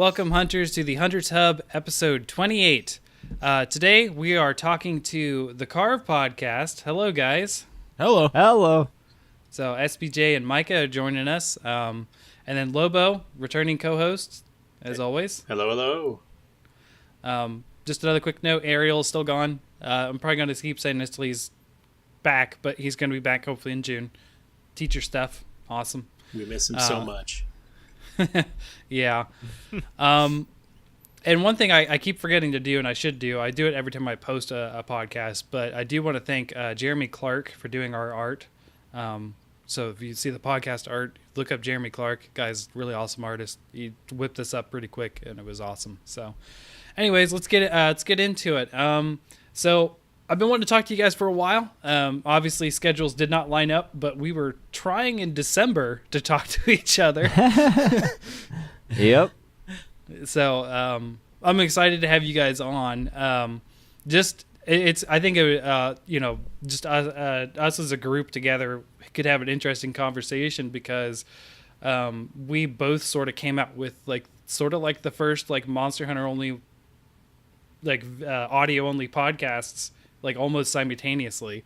Welcome, hunters, to the Hunters Hub, episode 28. Today, we are talking to the Carve podcast. Hello, guys. Hello. Hello. So, SBJ and Micah are joining us. And then Lobo, returning co-host, as always. Hello. Just another quick note, Ariel's still gone. I'm probably going to keep saying this till he's back, but he's going to be back hopefully in June. Teacher stuff. Awesome. We miss him so much. Yeah. And one thing I keep forgetting to do, and I should do, I do it every time I post a podcast, but I do want to thank Jeremy Clark for doing our art. So if you see the podcast art, look up Jeremy Clark. Guy's really awesome artist. He whipped this up pretty quick, and it was awesome. So anyways, let's get into it. So I've been wanting to talk to you guys for a while. Obviously, schedules did not line up, but we were trying in December to talk to each other. Yep. So I'm excited to have you guys on. I think just us as a group together could have an interesting conversation because we both sort of came out with like the first like Monster Hunter only audio only podcasts like almost simultaneously.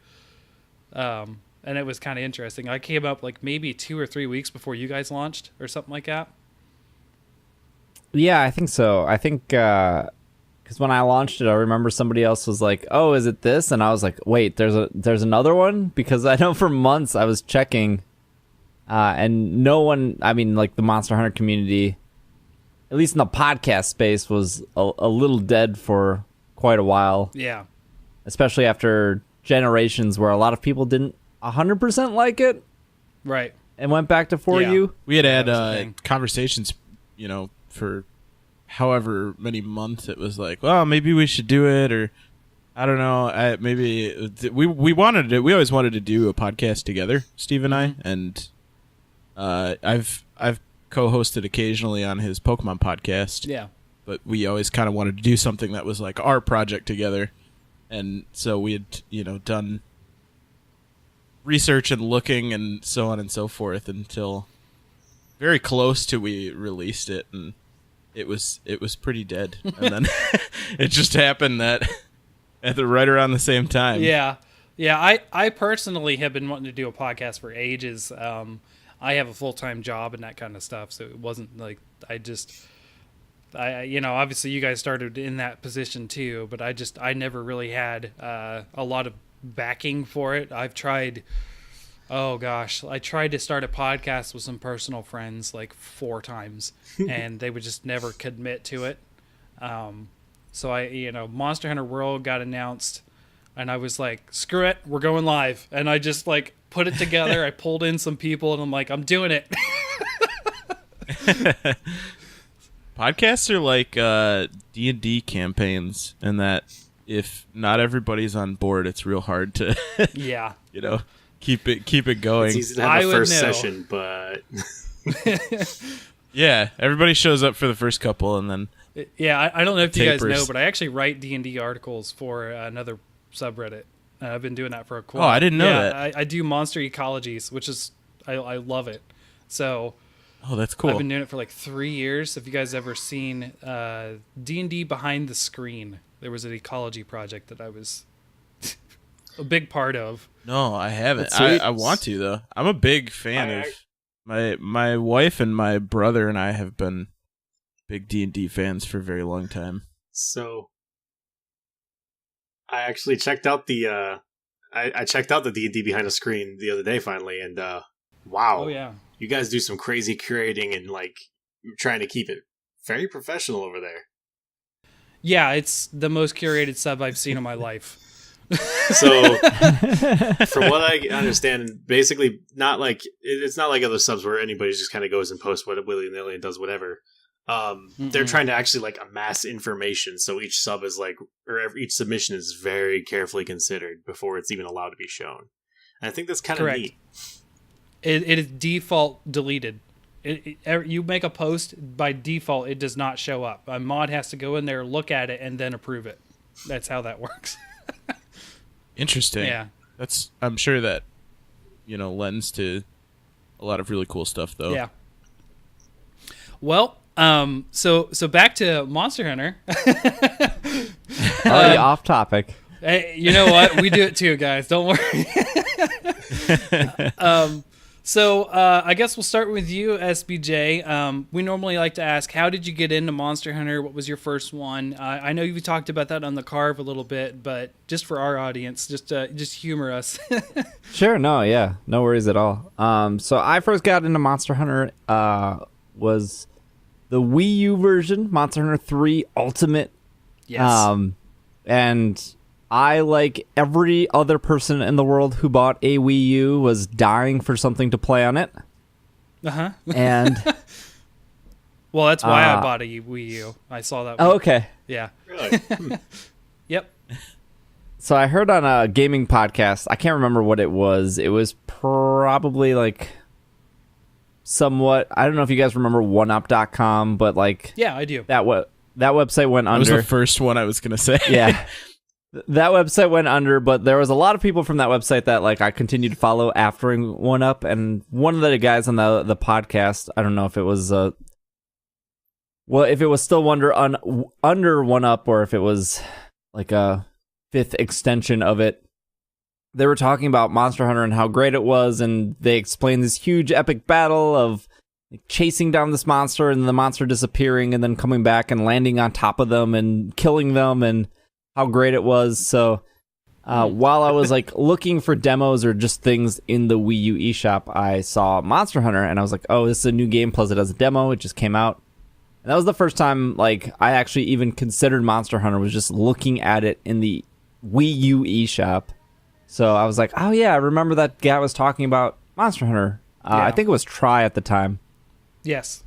And it was kind of interesting. I came up like maybe 2 or 3 weeks before you guys launched or something like that. Yeah, I think so. I think because when I launched it, I remember somebody else was like, "Oh, is it this?" And I was like, "Wait, there's another one?" Because I know for months I was checking, and no one. I mean, like the Monster Hunter community, at least in the podcast space, was a little dead for quite a while. Yeah. Especially after generations where a lot of people didn't 100% like it. Right. And went back to 4U. We had conversations, for however many months. It was like, well, maybe we should do it, or I don't know. We wanted it. We always wanted to do a podcast together, Steve and I, and I've co-hosted occasionally on his Pokemon podcast. Yeah. But we always kind of wanted to do something that was like our project together. And so we had, done research and looking and so on and so forth until very close to we released it, and it was pretty dead. And then it just happened that right around the same time. Yeah. I personally have been wanting to do a podcast for ages. I have a full-time job and that kind of stuff, so it wasn't like obviously you guys started in that position too, but I never really had a lot of backing for it. I tried to start a podcast with some personal friends like 4 times and they would just never commit to it. So Monster Hunter World got announced and I was like, screw it, we're going live. And I just like put it together. I pulled in some people and I'm like, I'm doing it. Podcasts are like D&D campaigns, in that if not everybody's on board, it's real hard to keep it going. It's easy to have a first session, but yeah, everybody shows up for the first couple, and then I don't know if you guys know, but I actually write D&D articles for another subreddit. I've been doing that for a while. Oh, I didn't know that. I do monster ecologies, which is I love it. So. Oh, that's cool. I've been doing it for like 3 years. If you guys ever seen D&D Behind the Screen, there was an ecology project that I was a big part of. No, I haven't. I want to, though. I'm a big fan of... My wife and my brother and I have been big D&D fans for a very long time. So, I actually checked out the... I checked out the D&D Behind the Screen the other day, finally, and wow. Oh, yeah. You guys do some crazy curating and like trying to keep it very professional over there. Yeah, it's the most curated sub I've seen in my life. So, from what I understand, basically, it's not like other subs where anybody just kind of goes and posts what willy-nilly and does whatever. They're trying to actually like amass information, so each sub is each submission is very carefully considered before it's even allowed to be shown. And I think that's kind of neat. It is default deleted. You make a post, by default, it does not show up. A mod has to go in there, look at it, and then approve it. That's how that works. Interesting. Yeah. I'm sure that, lends to a lot of really cool stuff, though. Yeah. Well, So back to Monster Hunter. Already off topic. Hey, you know what? We do it too, guys. Don't worry. So I guess we'll start with you, SBJ. We normally like to ask, how did you get into Monster Hunter? What was your first one? I know you talked about that on the Carve a little bit, but just for our audience, just humor us. Sure, no worries at all. So I first got into Monster Hunter was the Wii U version, Monster Hunter 3 Ultimate. Yes. And I, like every other person in the world who bought a Wii U, was dying for something to play on it. Uh-huh. And well, that's why I bought a Wii U. I saw that one. oh, okay. Yeah. Really? Yep. So I heard on a gaming podcast, I can't remember what it was. It was probably like somewhat, I don't know if you guys remember oneup.com, but like Yeah, I do. that website went That under. was the first one I was going to say. Yeah. That website went under, but there was a lot of people from that website that like I continued to follow after One Up, and one of the guys on the podcast, I don't know if it was if it was still under One Up or if it was like a fifth extension of it. They were talking about Monster Hunter and how great it was, and they explained this huge epic battle of chasing down this monster and the monster disappearing and then coming back and landing on top of them and killing them, and how great it was. So while I was like looking for demos or just things in the Wii U eShop, I saw Monster Hunter and I was like, oh, this is a new game, plus it has a demo. It just came out. And that was the first time like I actually even considered Monster Hunter, was just looking at it in the Wii U eShop. So I was like, oh yeah, I remember that guy was talking about Monster Hunter. I think it was Try at the time. Yes.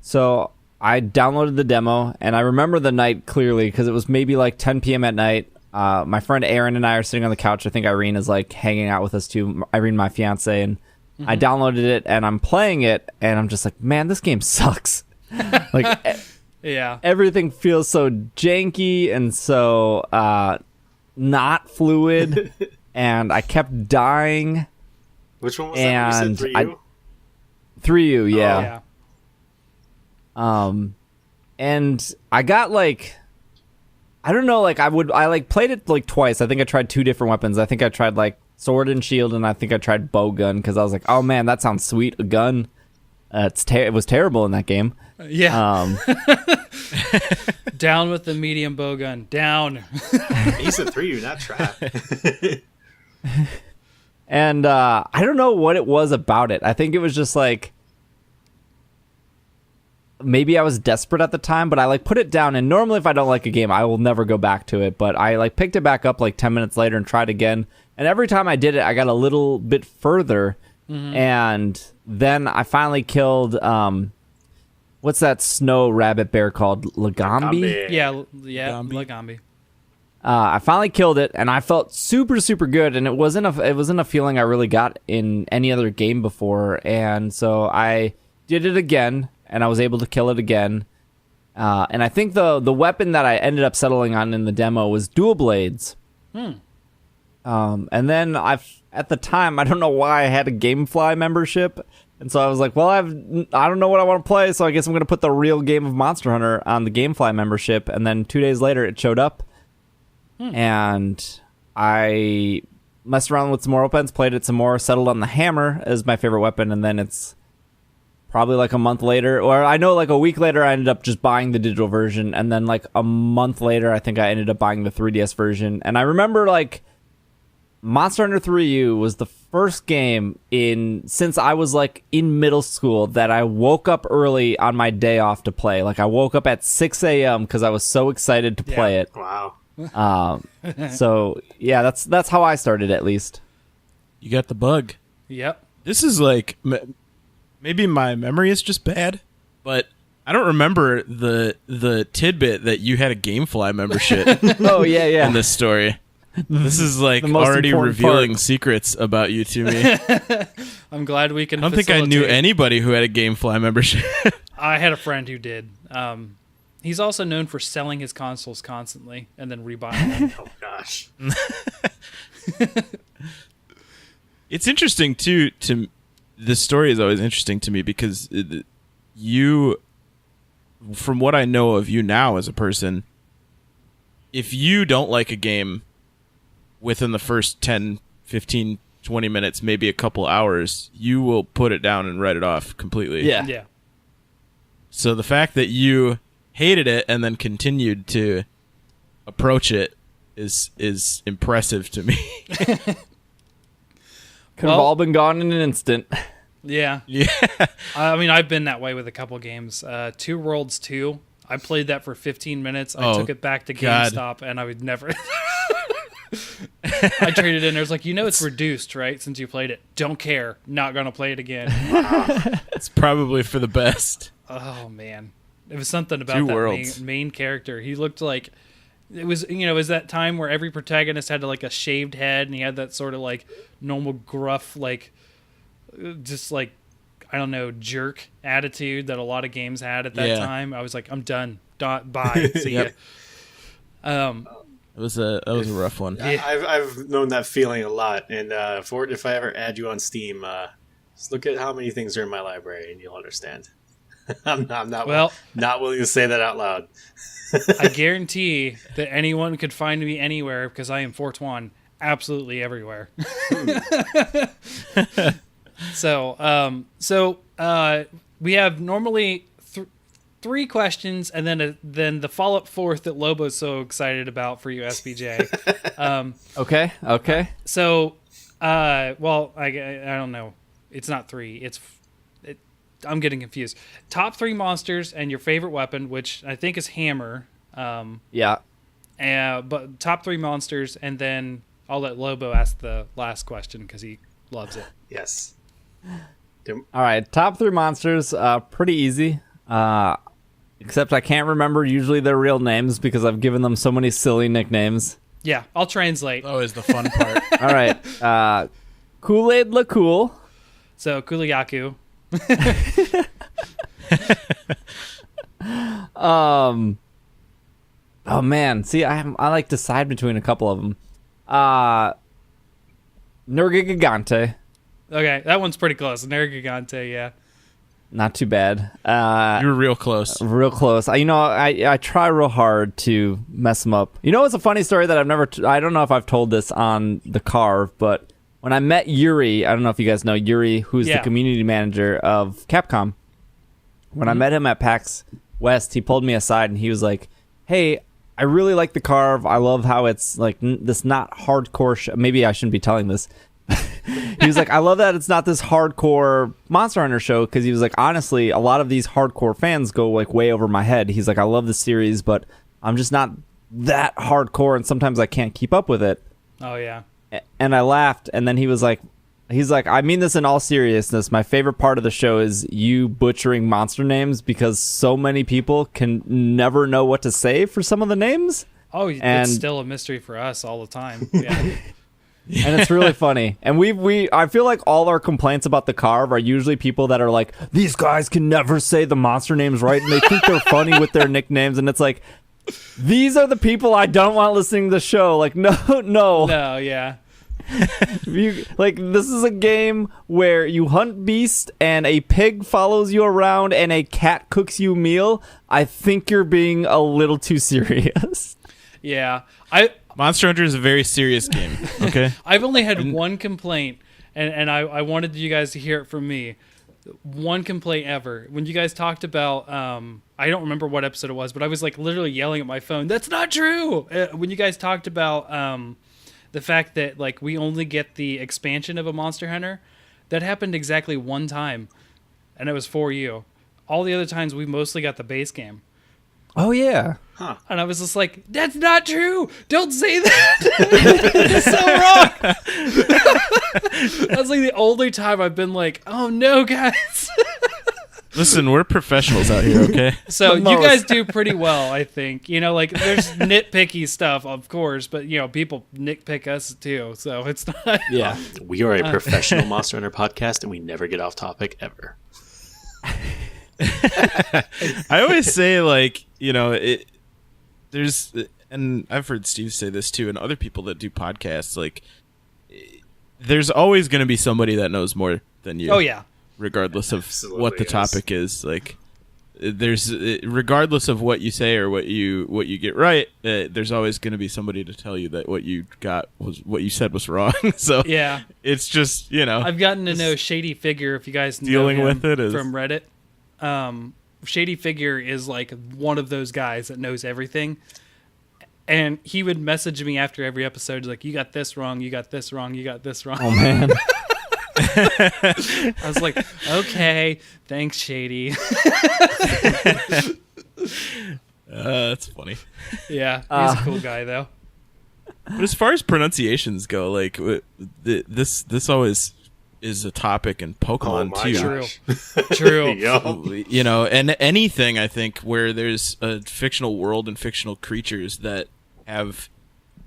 So I downloaded the demo, and I remember the night clearly because it was maybe like 10 p.m. at night. My friend Aaron and I are sitting on the couch. I think Irene is like hanging out with us too. Irene, my fiance, and I downloaded it, and I'm playing it, and I'm just like, man, this game sucks. Like, Yeah. everything feels so janky and so not fluid, and I kept dying. Which one was that? You said 3U? 3U, yeah. Oh, yeah. And I got like, I don't know, like I like played it like twice. I think I tried 2 different weapons. I think I tried like sword and shield, and I think I tried bow gun because I was like, oh man, that sounds sweet, a gun. It was terrible in that game. Yeah. Down with the medium bow gun. Down. He said 3U, not Try. And I don't know what it was about it. I think it was just like, maybe I was desperate at the time, but I like put it down, and normally if I don't like a game, I will never go back to it, but I like picked it back up like 10 minutes later and tried again, and every time I did it, I got a little bit further, and then I finally killed what's that snow rabbit bear called? Lagambi? Yeah. Lagambi. Lagambi. I finally killed it, and I felt super, super good, and it wasn't a feeling I really got in any other game before, and so I did it again, and I was able to kill it again. And I think the weapon that I ended up settling on in the demo was dual blades. And then at the time, I don't know why I had a GameFly membership, and so I was like, well, I don't know what I want to play, so I guess I'm going to put the real game of Monster Hunter on the GameFly membership, and then 2 days later, it showed up. And I messed around with some more weapons, played it some more, settled on the hammer as my favorite weapon, and then it's probably like a month later, or I know like a week later, I ended up just buying the digital version, and then like a month later, I think I ended up buying the 3DS version. And I remember like Monster Hunter 3U was the first game since I was like in middle school that I woke up early on my day off to play. Like I woke up at 6 a.m. because I was so excited to play it. Wow. So yeah, that's how I started, at least. You got the bug. Yep. This is like, maybe my memory is just bad, but I don't remember the tidbit that you had a GameFly membership Oh yeah. in this story. This is like The most already important revealing part. secrets about you to me. I'm glad we can. I don't think I knew anybody who had a GameFly membership. I had a friend who did. He's also known for selling his consoles constantly and then rebuying them. Oh gosh. It's interesting too. This story is always interesting to me because you from what I know of you now as a person, if you don't like a game within the first 10, 15, 20 minutes, maybe a couple hours, you will put it down and write it off completely. Yeah. So the fact that you hated it and then continued to approach it is impressive to me. Could have all been gone in an instant. Yeah. Yeah. I mean, I've been that way with a couple games. Two Worlds 2. I played that for 15 minutes. I took it back to GameStop, and I would never... I traded in. There's like, it's reduced, right? Since you played it. Don't care. Not going to play it again. It's probably for the best. Oh, man. It was something about Two that Worlds. main character. He looked like... It was, it was that time where every protagonist had like a shaved head, and he had that sort of like normal gruff, like, just like, I don't know, jerk attitude that a lot of games had at that time. I was like, I'm done. Bye. See ya. It was a rough one. Yeah. I've known that feeling a lot, and if I ever add you on Steam, just look at how many things are in my library, and you'll understand. I'm not willing to say that out loud. I guarantee that anyone could find me anywhere because I am Fortuan absolutely everywhere. So we have normally three questions, and then the follow-up fourth that Lobo's so excited about for you, SBJ. Okay. So, I don't know. It's not three. I'm getting confused. Top 3 monsters and your favorite weapon, which I think is hammer. Yeah. But top 3 monsters, and then I'll let Lobo ask the last question because he loves it. Yes. All right. Top 3 monsters. Pretty easy. Except I can't remember usually their real names because I've given them so many silly nicknames. Yeah, I'll translate. Always the fun part. All right. Kool-Aid LaCool. So Kuliyaku. Oh man, see, I like decide between a couple of them. Nergigante. Okay, that one's pretty close. Nergigante, yeah. Not too bad. You were real close. Real close. I try real hard to mess them up. It's a funny story that I don't know if I've told this on the Carve, but when I met Yuri, I don't know if you guys know Yuri, who's the community manager of Capcom. When I met him at PAX West, he pulled me aside and he was like, "Hey, I really like the Carve. I love how it's like this not hardcore. Maybe I shouldn't be telling this." He was like, "I love that it's not this hardcore Monster Hunter show," because he was like, "Honestly, a lot of these hardcore fans go like way over my head." He's like, "I love the series, but I'm just not that hardcore, and sometimes I can't keep up with it." Oh yeah. And I laughed, and then he's like, "I mean this in all seriousness. My favorite part of the show is you butchering monster names because so many people can never know what to say for some of the names." Oh, it's still a mystery for us all the time. Yeah. And it's really funny. And I feel like all our complaints about the Carve are usually people that are like, "These guys can never say the monster names right, and they think they're funny with their nicknames." And it's like, these are the people I don't want listening to the show. Like, no. No, yeah. This is a game where you hunt beasts and a pig follows you around and a cat cooks you a meal. I think you're being a little too serious. Yeah. Monster Hunter is a very serious game, okay? I've only had one complaint, and I wanted you guys to hear it from me. One complaint ever. When you guys talked about, I don't remember what episode it was, but I was like literally yelling at my phone, "That's not true!" When you guys talked about the fact that like we only get the expansion of a Monster Hunter, that happened exactly one time, and it was for you. All the other times we mostly got the base game. Oh yeah. Huh. And I was just like, "That's not true! Don't say that! It's so wrong!" That's like the only time I've been like, "Oh no, guys!" Listen, we're professionals out here, okay? So you guys do pretty well, I think. Like there's nitpicky stuff, of course, but people nitpick us too. So it's not. Yeah. We are a professional Monster Hunter podcast, and we never get off topic ever. I always say, like, there's, and I've heard Steve say this too, and other people that do podcasts, like, there's always going to be somebody that knows more than you. Oh yeah. Regardless of Absolutely, what the yes. topic is, like, there's regardless of what you say or what you get right, there's always going to be somebody to tell you that what you got was what you said was wrong. So yeah, it's just I've gotten to know Shady Figure, if you guys know dealing him with it is, from Reddit. Shady Figure is like one of those guys that knows everything. And he would message me after every episode, like, you got this wrong, you got this wrong, you got this wrong. Oh, man. I was like, okay, thanks, Shady. that's funny. Yeah, he's a cool guy, though. But as far as pronunciations go, like this always is a topic in Pokemon too. True. You know, and anything I think where there's a fictional world and fictional creatures that have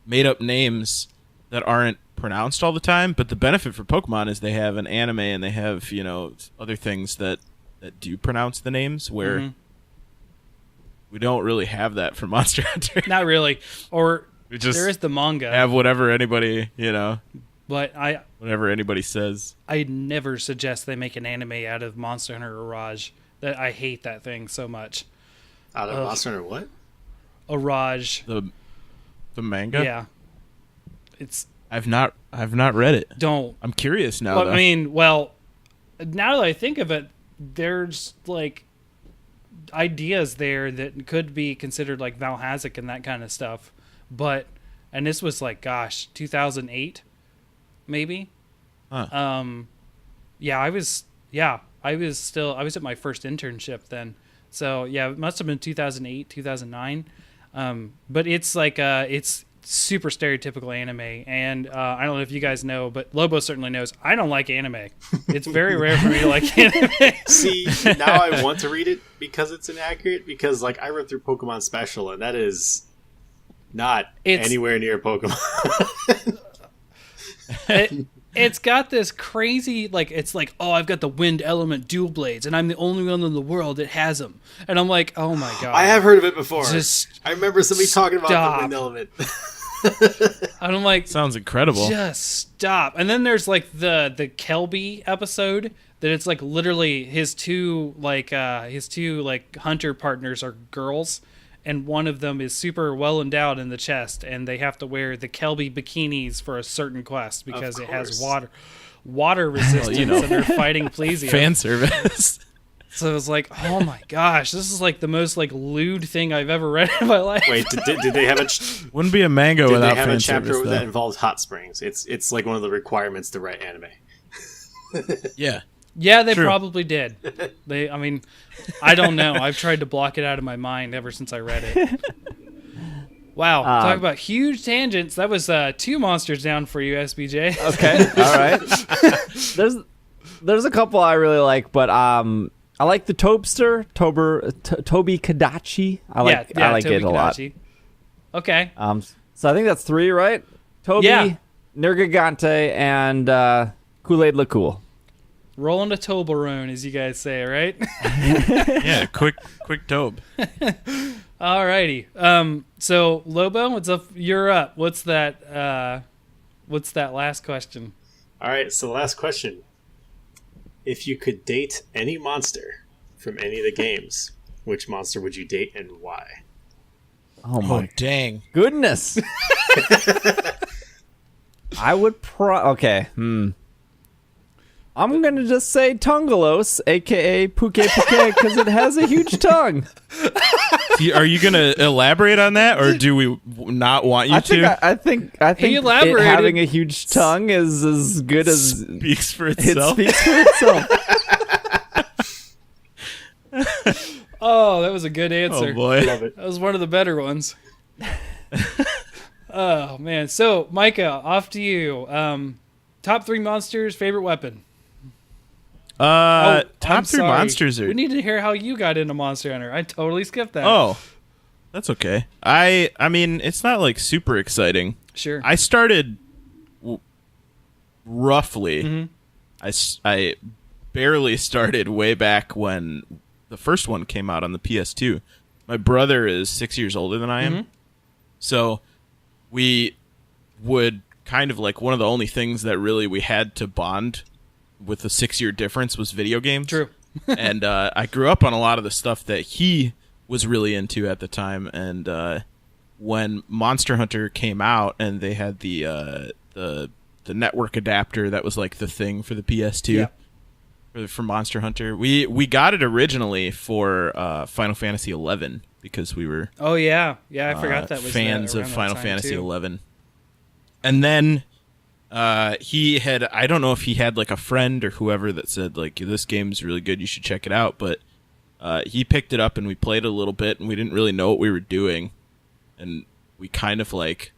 made up names that aren't pronounced all the time, but the benefit for Pokemon is they have an anime and they have, you know, other things that do pronounce the names where we don't really have that for Monster Hunter. Not really. Or we just there is the manga. Have whatever anybody, you know. But whatever anybody says. I never suggest they make an anime out of Monster Hunter Orage. That I hate that thing so much. Out of Monster Hunter what? Orage. The manga? Yeah. It's I've not read it. Don't. I'm curious now. Well, I mean, now that I think of it, there's like ideas there that could be considered like Valhazak and that kind of stuff. And this was like, gosh, 2008, maybe. Huh. Yeah, I was at my first internship then. So yeah, it must have been 2008, 2009. But it's like, it's super stereotypical anime. And I don't know if you guys know, but Lobo certainly knows, I don't like anime. It's very rare for me to like anime. See, now I want to read it because it's inaccurate, because like I read through Pokemon Special and that is not anywhere near Pokemon. It's got this crazy, like, it's like, oh, I've got the wind element dual blades, and I'm the only one in the world that has them. And I'm like, oh my god. I have heard of it before. Just I remember somebody talking about the wind element. And I'm like, sounds incredible. Just stop. And then there's like the Kelby episode that it's like literally his two hunter partners are girls. And one of them is super well endowed in the chest, and they have to wear the Kelby bikinis for a certain quest because it has water resistance, and they're fighting Plesioth. Fan service. So it was like, oh my gosh, this is like the most like lewd thing I've ever read in my life. Wait, did they have wouldn't be a manga without fan service? Did they have a chapter that involves hot springs? It's like one of the requirements to write anime. Yeah. Yeah, they probably did. I don't know. I've tried to block it out of my mind ever since I read it. Wow, talk about huge tangents. That was 2 monsters down for you, SBJ. Okay, all right. There's a couple I really like, but I like the Tobster, Toby Kadachi. I like Toby it a lot. Okay. So I think that's 3, right? Toby, Nergigante, and Kool-Aid LaCool. Rolling a Toblerone, as you guys say, right? Yeah, quick Tobe. Alrighty. So Lobo, what's up? You're up. What's that last question? All right. So the last question: if you could date any monster from any of the games, which monster would you date and why? Oh my dang goodness! I would okay. I'm going to just say Tungalos, a.k.a. Puke because it has a huge tongue. Are you going to elaborate on that, or do we not want you to? I think it having a huge tongue is as good as... Speaks for itself. It speaks for itself. Oh, that was a good answer. Oh, boy. Love it. That was one of the better ones. Oh, man. So, Micah, off to you. Top 3 monsters, favorite weapon? Top 3 monsters are... We need to hear how you got into Monster Hunter. I totally skipped that. Oh, that's okay. I mean, it's not like super exciting. Sure. I started roughly. Mm-hmm. I barely started way back when the first one came out on the PS2. My brother is 6 years older than I am. Mm-hmm. So we would kind of like one of the only things that really we had to bond with a 6-year difference was video games. True. And I grew up on a lot of the stuff that he was really into at the time. And when Monster Hunter came out and they had the network adapter that was like the thing for the PS2 for Monster Hunter, we got it originally for Final Fantasy 11 because we were I forgot that was fans that of Final Fantasy too. 11. And then he had, I don't know if he had like a friend or whoever that said like, this game's really good, you should check it out. But he picked it up and we played it a little bit, and we didn't really know what we were doing, and we kind of like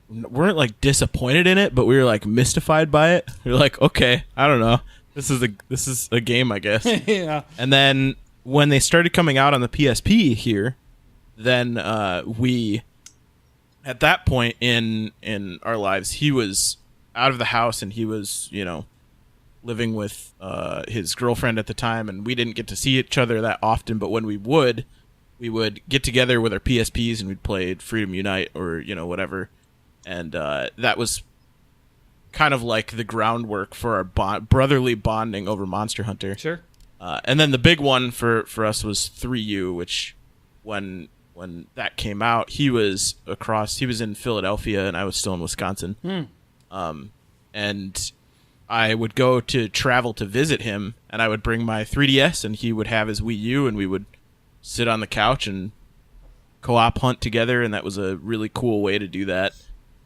weren't like disappointed in it, but we were like mystified by it. We were like, okay, I don't know, this is a game, I guess. Yeah. And then when they started coming out on the PSP here, then we, at that point in our lives, he was out of the house and he was, living with his girlfriend at the time, and we didn't get to see each other that often. But when we would get together with our PSPs and we'd play Freedom Unite or whatever, and that was kind of like the groundwork for our brotherly bonding over Monster Hunter. Sure. And then the big one for us was 3U, which when that came out, he was in Philadelphia and I was still in Wisconsin. And I would go to travel to visit him, and I would bring my 3DS and he would have his Wii U, and we would sit on the couch and co-op hunt together, and that was a really cool way to do that.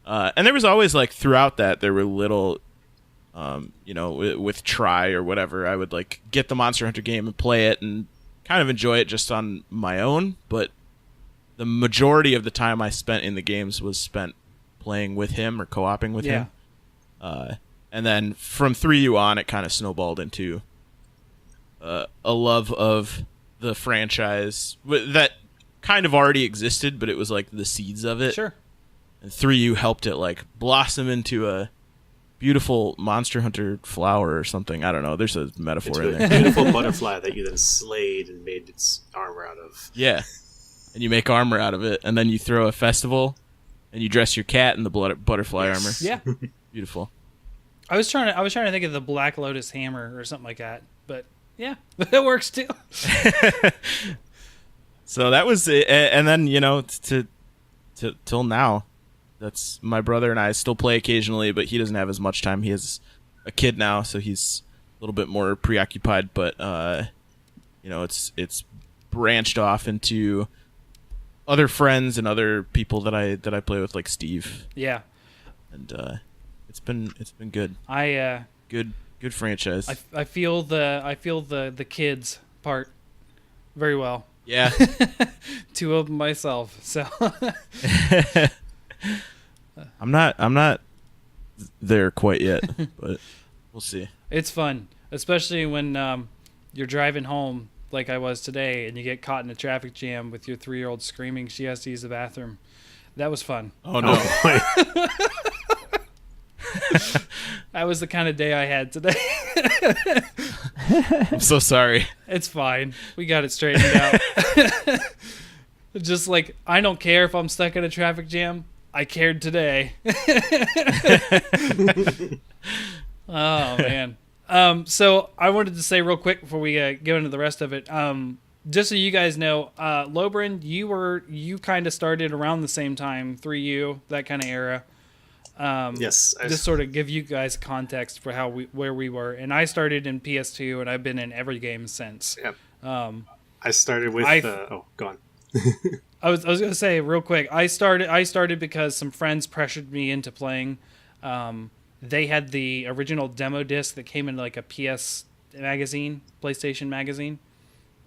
And there was always like throughout that there were little with Try or whatever, I would like get the Monster Hunter game and play it and kind of enjoy it just on my own, but the majority of the time I spent in the games was spent playing with him or co-oping with him. And then from 3U on, it kind of snowballed into a love of the franchise that kind of already existed, but it was like the seeds of it. Sure. And 3U helped it like blossom into a beautiful Monster Hunter flower or something. I don't know. There's a metaphor in there. Beautiful butterfly that you then slayed and made its armor out of. Yeah. And you make armor out of it, and then you throw a festival, and you dress your cat in the butterfly armor. Yeah. Beautiful. I was trying to think of the Black Lotus hammer or something like that, but yeah, that works too. So that was it. And then till now, that's my brother and I still play occasionally, but he doesn't have as much time. He has a kid now, so he's a little bit more preoccupied. But it's branched off into other friends and other people that I play with, like Steve. Yeah. And it's been good. Good franchise. I feel the kids part very well. Yeah. Two of them myself. So I'm not there quite yet, but we'll see. It's fun, especially when you're driving home like I was today, and you get caught in a traffic jam with your 3-year-old screaming she has to use the bathroom. That was fun. Oh no. That was the kind of day I had today. I'm so sorry. It's fine. We got it straightened out. Just like, I don't care if I'm stuck in a traffic jam. I cared today. Oh, man. So I wanted to say real quick before we go into the rest of it, just so you guys know, Lobrin, you kind of started around the same time, 3U, that kind of era. Yes. Just sort of give you guys context for where we were. And I started in PS2, and I've been in every game since. Yep. I started with... go on. I was going to say real quick, I started because some friends pressured me into playing. They had the original demo disc that came in like a PS magazine, PlayStation magazine.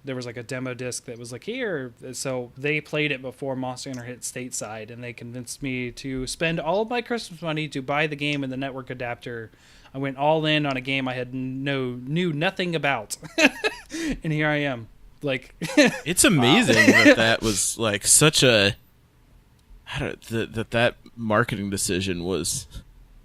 There was like a demo disc that was like, here. So they played it before Monster Hunter hit stateside, and they convinced me to spend all of my Christmas money to buy the game and the network adapter. I went all in on a game I had knew nothing about. And here I am. Like, it's amazing that was like such a that marketing decision was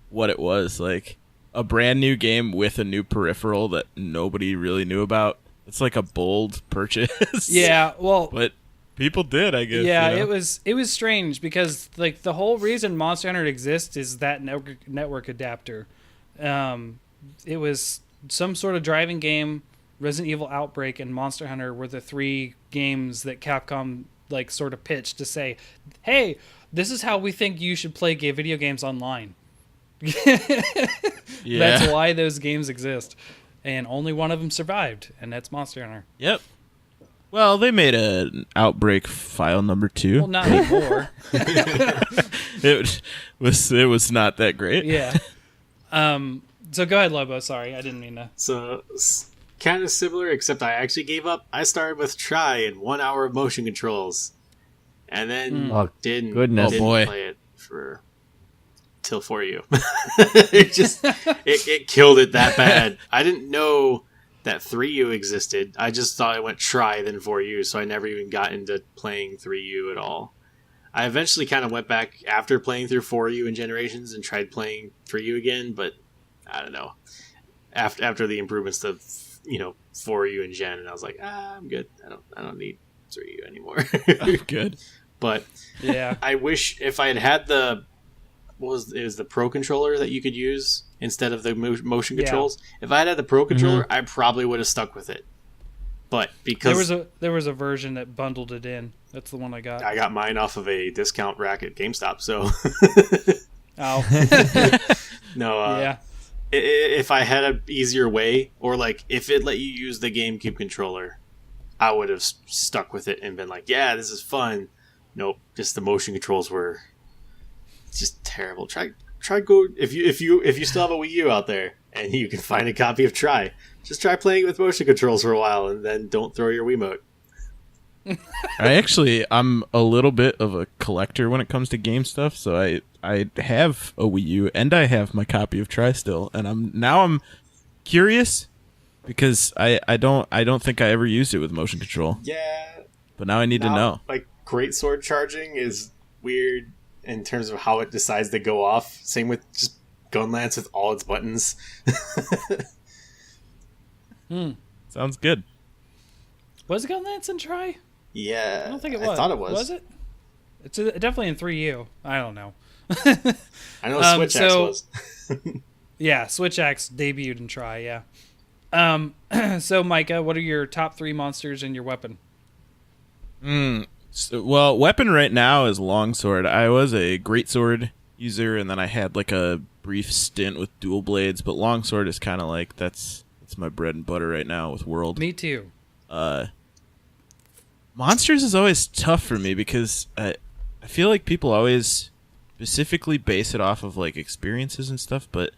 what it was, like a brand new game with a new peripheral that nobody really knew about. It's like a bold purchase. Yeah, well, but people did, I guess. Yeah, it was strange because like the whole reason Monster Hunter exists is that network adapter. It was some sort of driving game Resident Evil Outbreak, and Monster Hunter were the 3 games that Capcom like sort of pitched to say, hey, this is how we think you should play video games online. That's why those games exist. And only one of them survived, and that's Monster Hunter. Yep. Well, they made an Outbreak file number 2. Well, not anymore. It was not that great. Yeah. So go ahead, Lobo. Sorry, I didn't mean to. So, kind of similar, except I actually gave up. I started with Try and 1 hour of motion controls. And then didn't play it for till For You. it killed it that bad. I didn't know that 3U existed. I just thought it went Try then For You, so I never even got into playing 3U at all. I eventually kind of went back after playing through 4U and Generations and tried playing 3U again, but I don't know. After the improvements to 4U and Gen, and I was like, I'm good. I don't need 3U anymore. Good. But yeah, I wish if I had the the Pro controller that you could use instead of the motion controls. If I had the Pro controller, I probably would have stuck with it. But because there was a version that bundled it in. That's the one I got. I got mine off of a discount rack at GameStop. So yeah. If I had an easier way, or like if it let you use the GameCube controller, I would have stuck with it and been like, yeah, this is fun. Nope, just the motion controls were just terrible. Try go if you still have a Wii U out there and you can find a copy of Try. Just try playing with motion controls for a while and then don't throw your Wiimote. I'm a little bit of a collector when it comes to game stuff, so I have a Wii U and I have my copy of Try still, and I'm curious because I don't think I ever used it with motion control. Yeah. But now I need to know. Like great sword charging is weird in terms of how it decides to go off. Same with just Gun Lance with all its buttons. Sounds good. Was Gun Lance in Try? Yeah. I don't think it was. I thought it was. Was it? It's definitely in 3U. I don't know. I know Switch Axe was. Yeah, Switch Axe debuted in Try, yeah. So, Micah, what are your top 3 monsters and your weapon? Well, weapon right now is longsword. I was a greatsword user, and then I had like a brief stint with dual blades, but longsword is kind of like that's my bread and butter right now with World. Me too. Monsters is always tough for me because I feel like people always specifically base it off of like experiences and stuff, but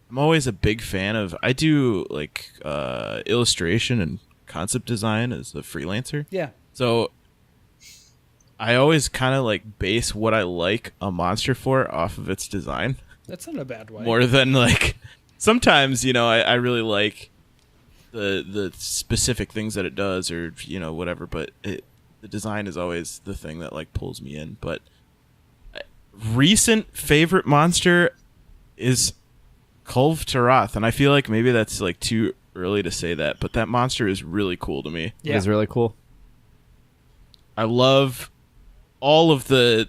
I'm always a big fan of, I do like illustration and concept design as a freelancer. Yeah. So I always kind of like base what I like a monster for off of its design. That's not a bad way. More than like, sometimes, I really like the specific things that it does or, whatever, but the design is always the thing that like pulls me in. But recent favorite monster is Kulve Taroth, and I feel like maybe that's like too early to say that, but that monster is really cool to me. Yeah. It is really cool. I love all of the,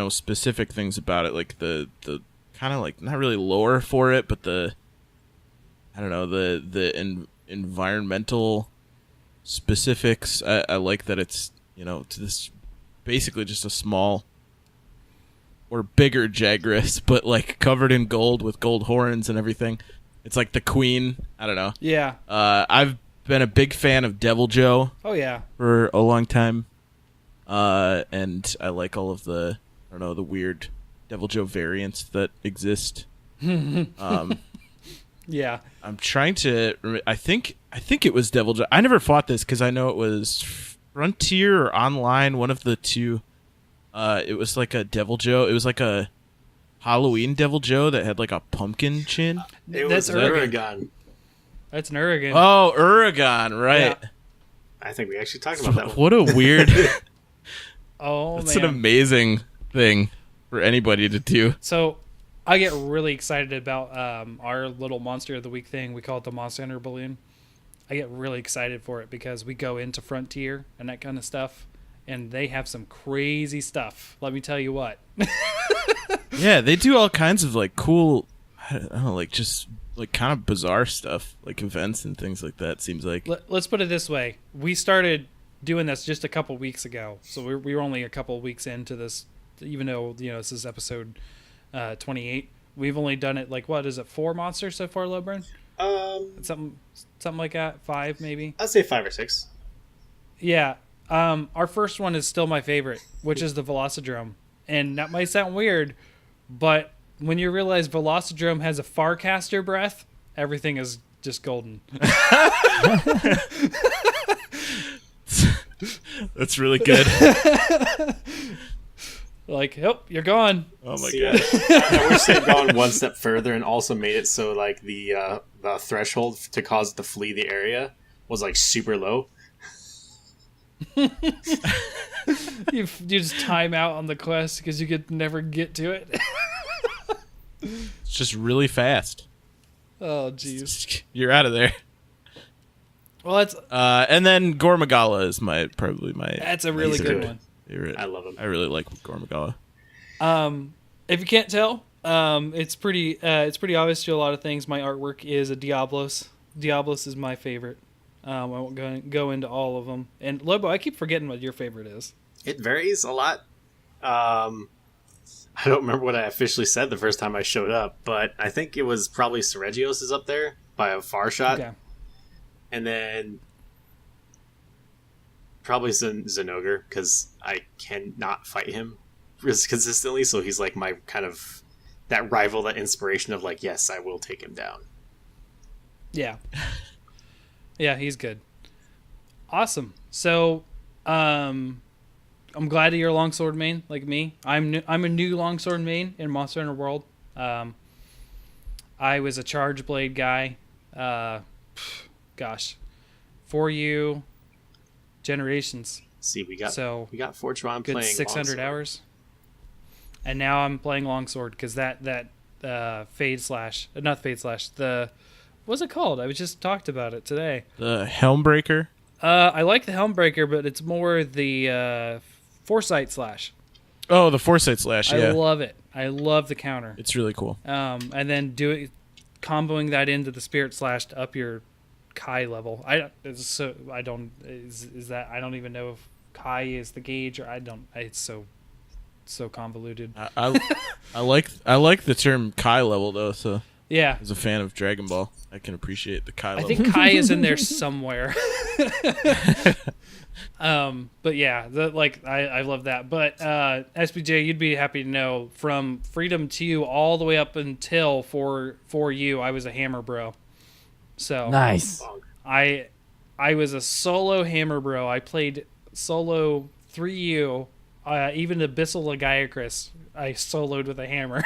specific things about it, like the kind of like not really lore for it, but the environmental specifics. I like that it's, to this basically just a small or bigger Jagras, but like covered in gold with gold horns and everything. It's like the queen. I don't know. Yeah. I've been a big fan of Devil Joe. Oh yeah. For a long time. And I like all of the, the weird Devil Joe variants that exist. Yeah. I'm trying to. I think it was Devil Joe. I never fought this because I know it was Frontier or Online, one of the two. It was like a Devil Joe. It was like a Halloween Devil Joe that had like a pumpkin chin. That's Uragan. That's an Uragan. Oh, Uragan, right. Yeah. I think we actually talked about that one. What a weird. Oh, That's man. an amazing thing for anybody to do. So I get really excited about our little Monster of the Week thing. We call it the Monster Hunter Balloon. I get really excited for it because we go into Frontier and that kind of stuff, and they have some crazy stuff. Let me tell you what. Yeah, they do all kinds of like cool, I don't know, like just like kind of bizarre stuff, like events and things like that. Seems like. Let's put it this way: we started doing this just a couple weeks ago, so we were only a couple weeks into this. Even though this is episode 28, we've only done it like what is it 4 monsters so far, Lobburn? Something like that, 5 maybe. I'd say 5 or 6. Yeah. Our first one is still my favorite, which is the Velocidrome, and that might sound weird, but when you realize Velocidrome has a Farcaster breath, everything is just golden. That's really good. Like, yep, you're gone. Oh my God! god! I wish they'd gone one step further and also made it so like the threshold to cause it to flee the area was like super low. You just time out on the quest because you could never get to it. It's just really fast. Oh, jeez. You're out of there. Well, that's and then Gormagala is probably my. that's a really He's good good. one. favorite. I love him. I really like Gormagala. If you can't tell, it's pretty obvious to a lot of things. My artwork is a Diablos. Diablos is my favorite. I won't go into all of them. And Lobo, I keep forgetting what your favorite is. It varies a lot. I don't remember what I officially said the first time I showed up, but I think it was probably Seregios is up there by a far shot. Okay. And then probably Zenogre, because I cannot fight him consistently, so he's like my kind of that rival, that inspiration of like, yes, I will take him down. Yeah. Yeah, he's good. Awesome. So, I'm glad that you're a longsword main like me. I'm a new longsword main in Monster Hunter World. I was a charge blade guy. For you, generations. See, we got Fortuan Good playing 600 longsword. hours. And now I'm playing longsword because that fade slash, not fade slash. What's it called? I was just talked about it today. The Helmbreaker. I like the Helmbreaker, but it's more the Foresight slash. Oh, the Foresight Slash. Yeah, I love it. I love the counter. it's really cool. And then comboing that into the Spirit Slash to up your Kai level. I don't even know if Kai is the gauge or it's so convoluted. I like the term Kai level though. So Yeah, as a fan of Dragon Ball, I can appreciate the Kai I level. think Kai is in there somewhere. But yeah, I love that. But SBJ, you'd be happy to know from Freedom 2 all the way up until for you, I was a hammer bro. So Nice. I was a solo hammer bro. I played solo 3U, even Abyssal Lagiacrus. I soloed with a hammer.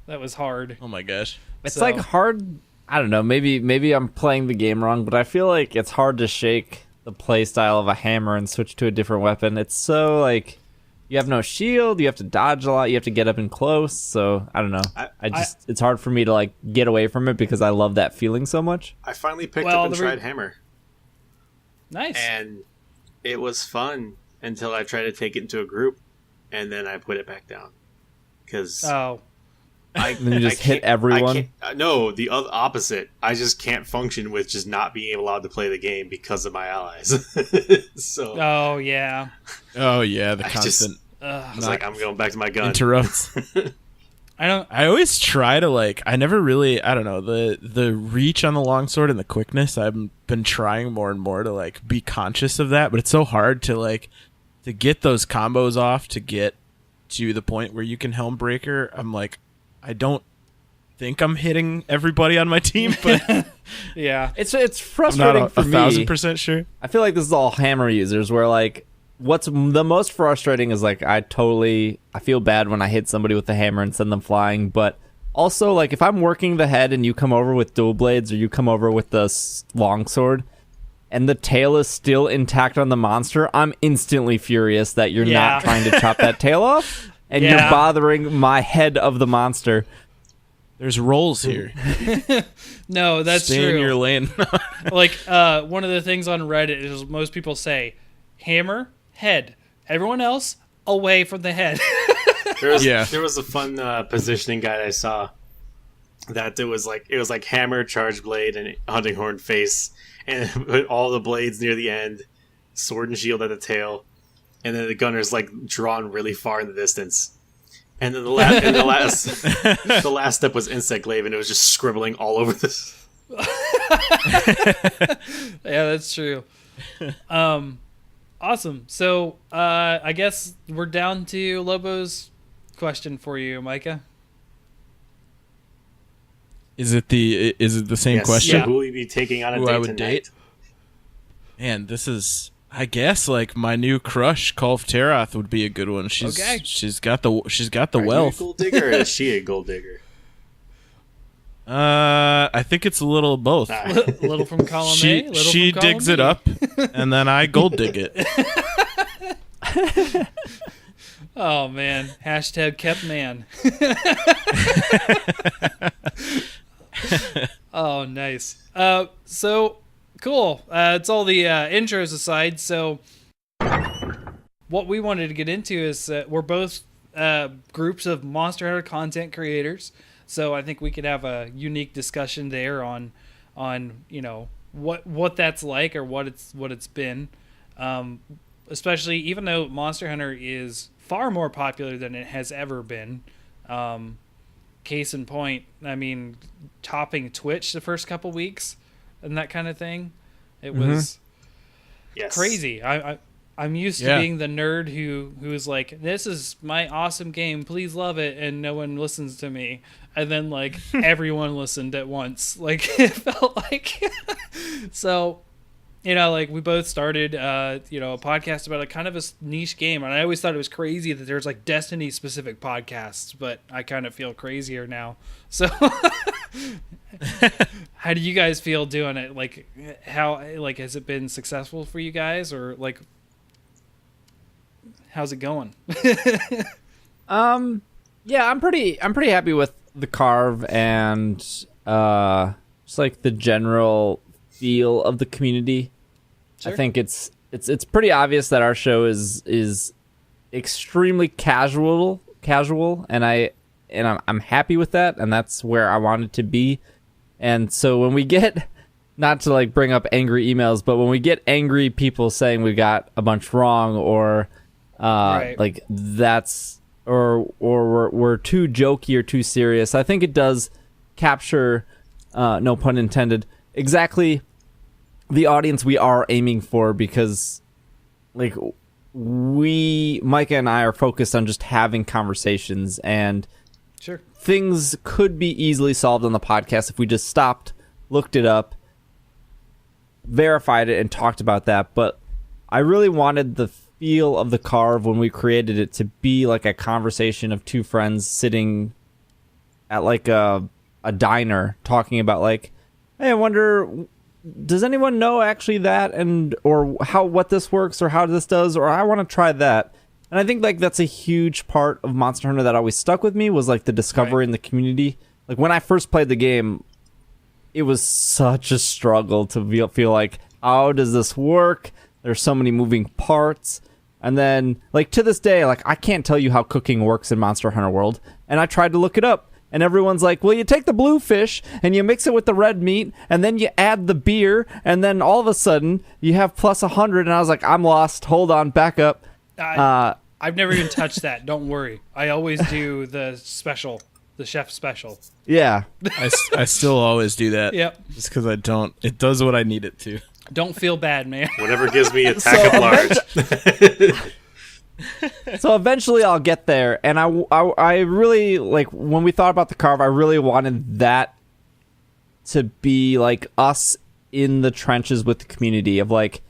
That was hard. Oh my gosh. It's So- like hard. I don't know. Maybe I'm playing the game wrong, but I feel like it's hard to shake the play style of a hammer and switch to a different weapon. It's so like you have no shield, you have to dodge a lot, you have to get up and close. So I don't know. It's hard for me to like get away from it because I love that feeling so much. I finally picked up and tried hammer, Nice. and it was fun until I tried to take it into a group, and then I put it back down because Oh, And you just hit everyone? No, the opposite. I just can't function with just not being allowed to play the game because of my allies. So oh yeah. Oh yeah, the I constant I was like, I'm going back to my gun. interrupts. I always try to I never really, I don't know, the reach on the longsword and the quickness. I've been trying more and more to be conscious of that, but it's so hard to get those combos off to get to the point where you can Helmbreaker. I'm I don't think I'm hitting everybody on my team, but Yeah. It's I'm frustrating not for 1,000% sure. I feel like this is all hammer users where what's the most frustrating is I feel bad when I hit somebody with the hammer and send them flying, but also if I'm working the head and you come over with dual blades or you come over with the longsword and the tail is still intact on the monster, I'm instantly furious that you're Yeah. not trying to chop that tail off and Yeah. you're bothering my head of the monster. There's rolls here. No, that's Stay true. in your lane. One of the things on Reddit is most people say hammer, head. Everyone else away from the head. There was a fun positioning guide I saw that it was like hammer, charge blade, and hunting horn face, and put all the blades near the end, sword and shield at the tail, and then the gunner's like drawn really far in the distance. And then the last step was insect glaive, and it was just scribbling all over this. Yeah, that's true. Awesome. So I guess we're down to Lobo's question for you, Micah. Is it the same question? Yeah. Who will you be taking on a Who date I would tonight? date? Man, this is, I guess, like my new crush, Kulf Teroth, would be a good one. She's got the Are wealth. you a gold digger or is she a gold digger? I think it's a little of both. A little from column A, little She from column digs B. it up, and then I gold dig it. Oh man, hashtag kept man. Oh, nice. So cool. It's all the intros aside. So what we wanted to get into is we're both groups of Monster Hunter content creators. So I think we could have a unique discussion there on you know what that's like or what it's been. Especially even though Monster Hunter is far more popular than it has ever been. Case in point, I mean, topping Twitch the first couple weeks and that kind of thing. It was crazy. I'm used to being the nerd who is like, this is my awesome game, please love it, and no one listens to me. And then like everyone listened at once. Like it felt like so. You know, like we both started, you know, a podcast about a kind of a niche game, and I always thought it was crazy that there's like Destiny-specific podcasts, but I kind of feel crazier now. So, how do you guys feel doing it? Like, how like has it been successful for you guys, or like, how's it going? Yeah, I'm pretty happy with the carve and just like the general feel of the community. Sure. I think it's pretty obvious that our show is extremely casual, and I'm happy with that, and that's where I wanted to be. And so when we get, not to like bring up angry emails, but when we get angry people saying we got a bunch wrong, or like that's or we're too jokey or too serious, I think it does capture, no pun intended, exactly the audience we are aiming for, because like Micah and I are focused on just having conversations, and Sure. things could be easily solved on the podcast if we just stopped, looked it up, verified it, and talked about that. But I really wanted the feel of the carve when we created it to be like a conversation of two friends sitting at like a diner talking about like, hey, I wonder, does anyone know actually that, and or what this works, or how this does, or I want to try that. And I think like that's a huge part of Monster Hunter that always stuck with me, was like the discovery in the community. Like when I first played the game, it was such a struggle to feel like, how does this work? There's so many moving parts. And then like to this day, like I can't tell you how cooking works in Monster Hunter World, and I tried to look it up. And everyone's like, well, you take the blue fish and you mix it with the red meat, and then you add the beer, and then all of a sudden you have plus 100. And I was like, I'm lost. Hold on, back up. I've never even touched that. Don't worry. I always do the chef special. Yeah. I still always do that. Yep. Just because it does what I need it to. Don't feel bad, man. Whatever gives me attack of large. So eventually I'll get there, and I really, like, when we thought about the carve, I really wanted that to be like us in the trenches with the community of like,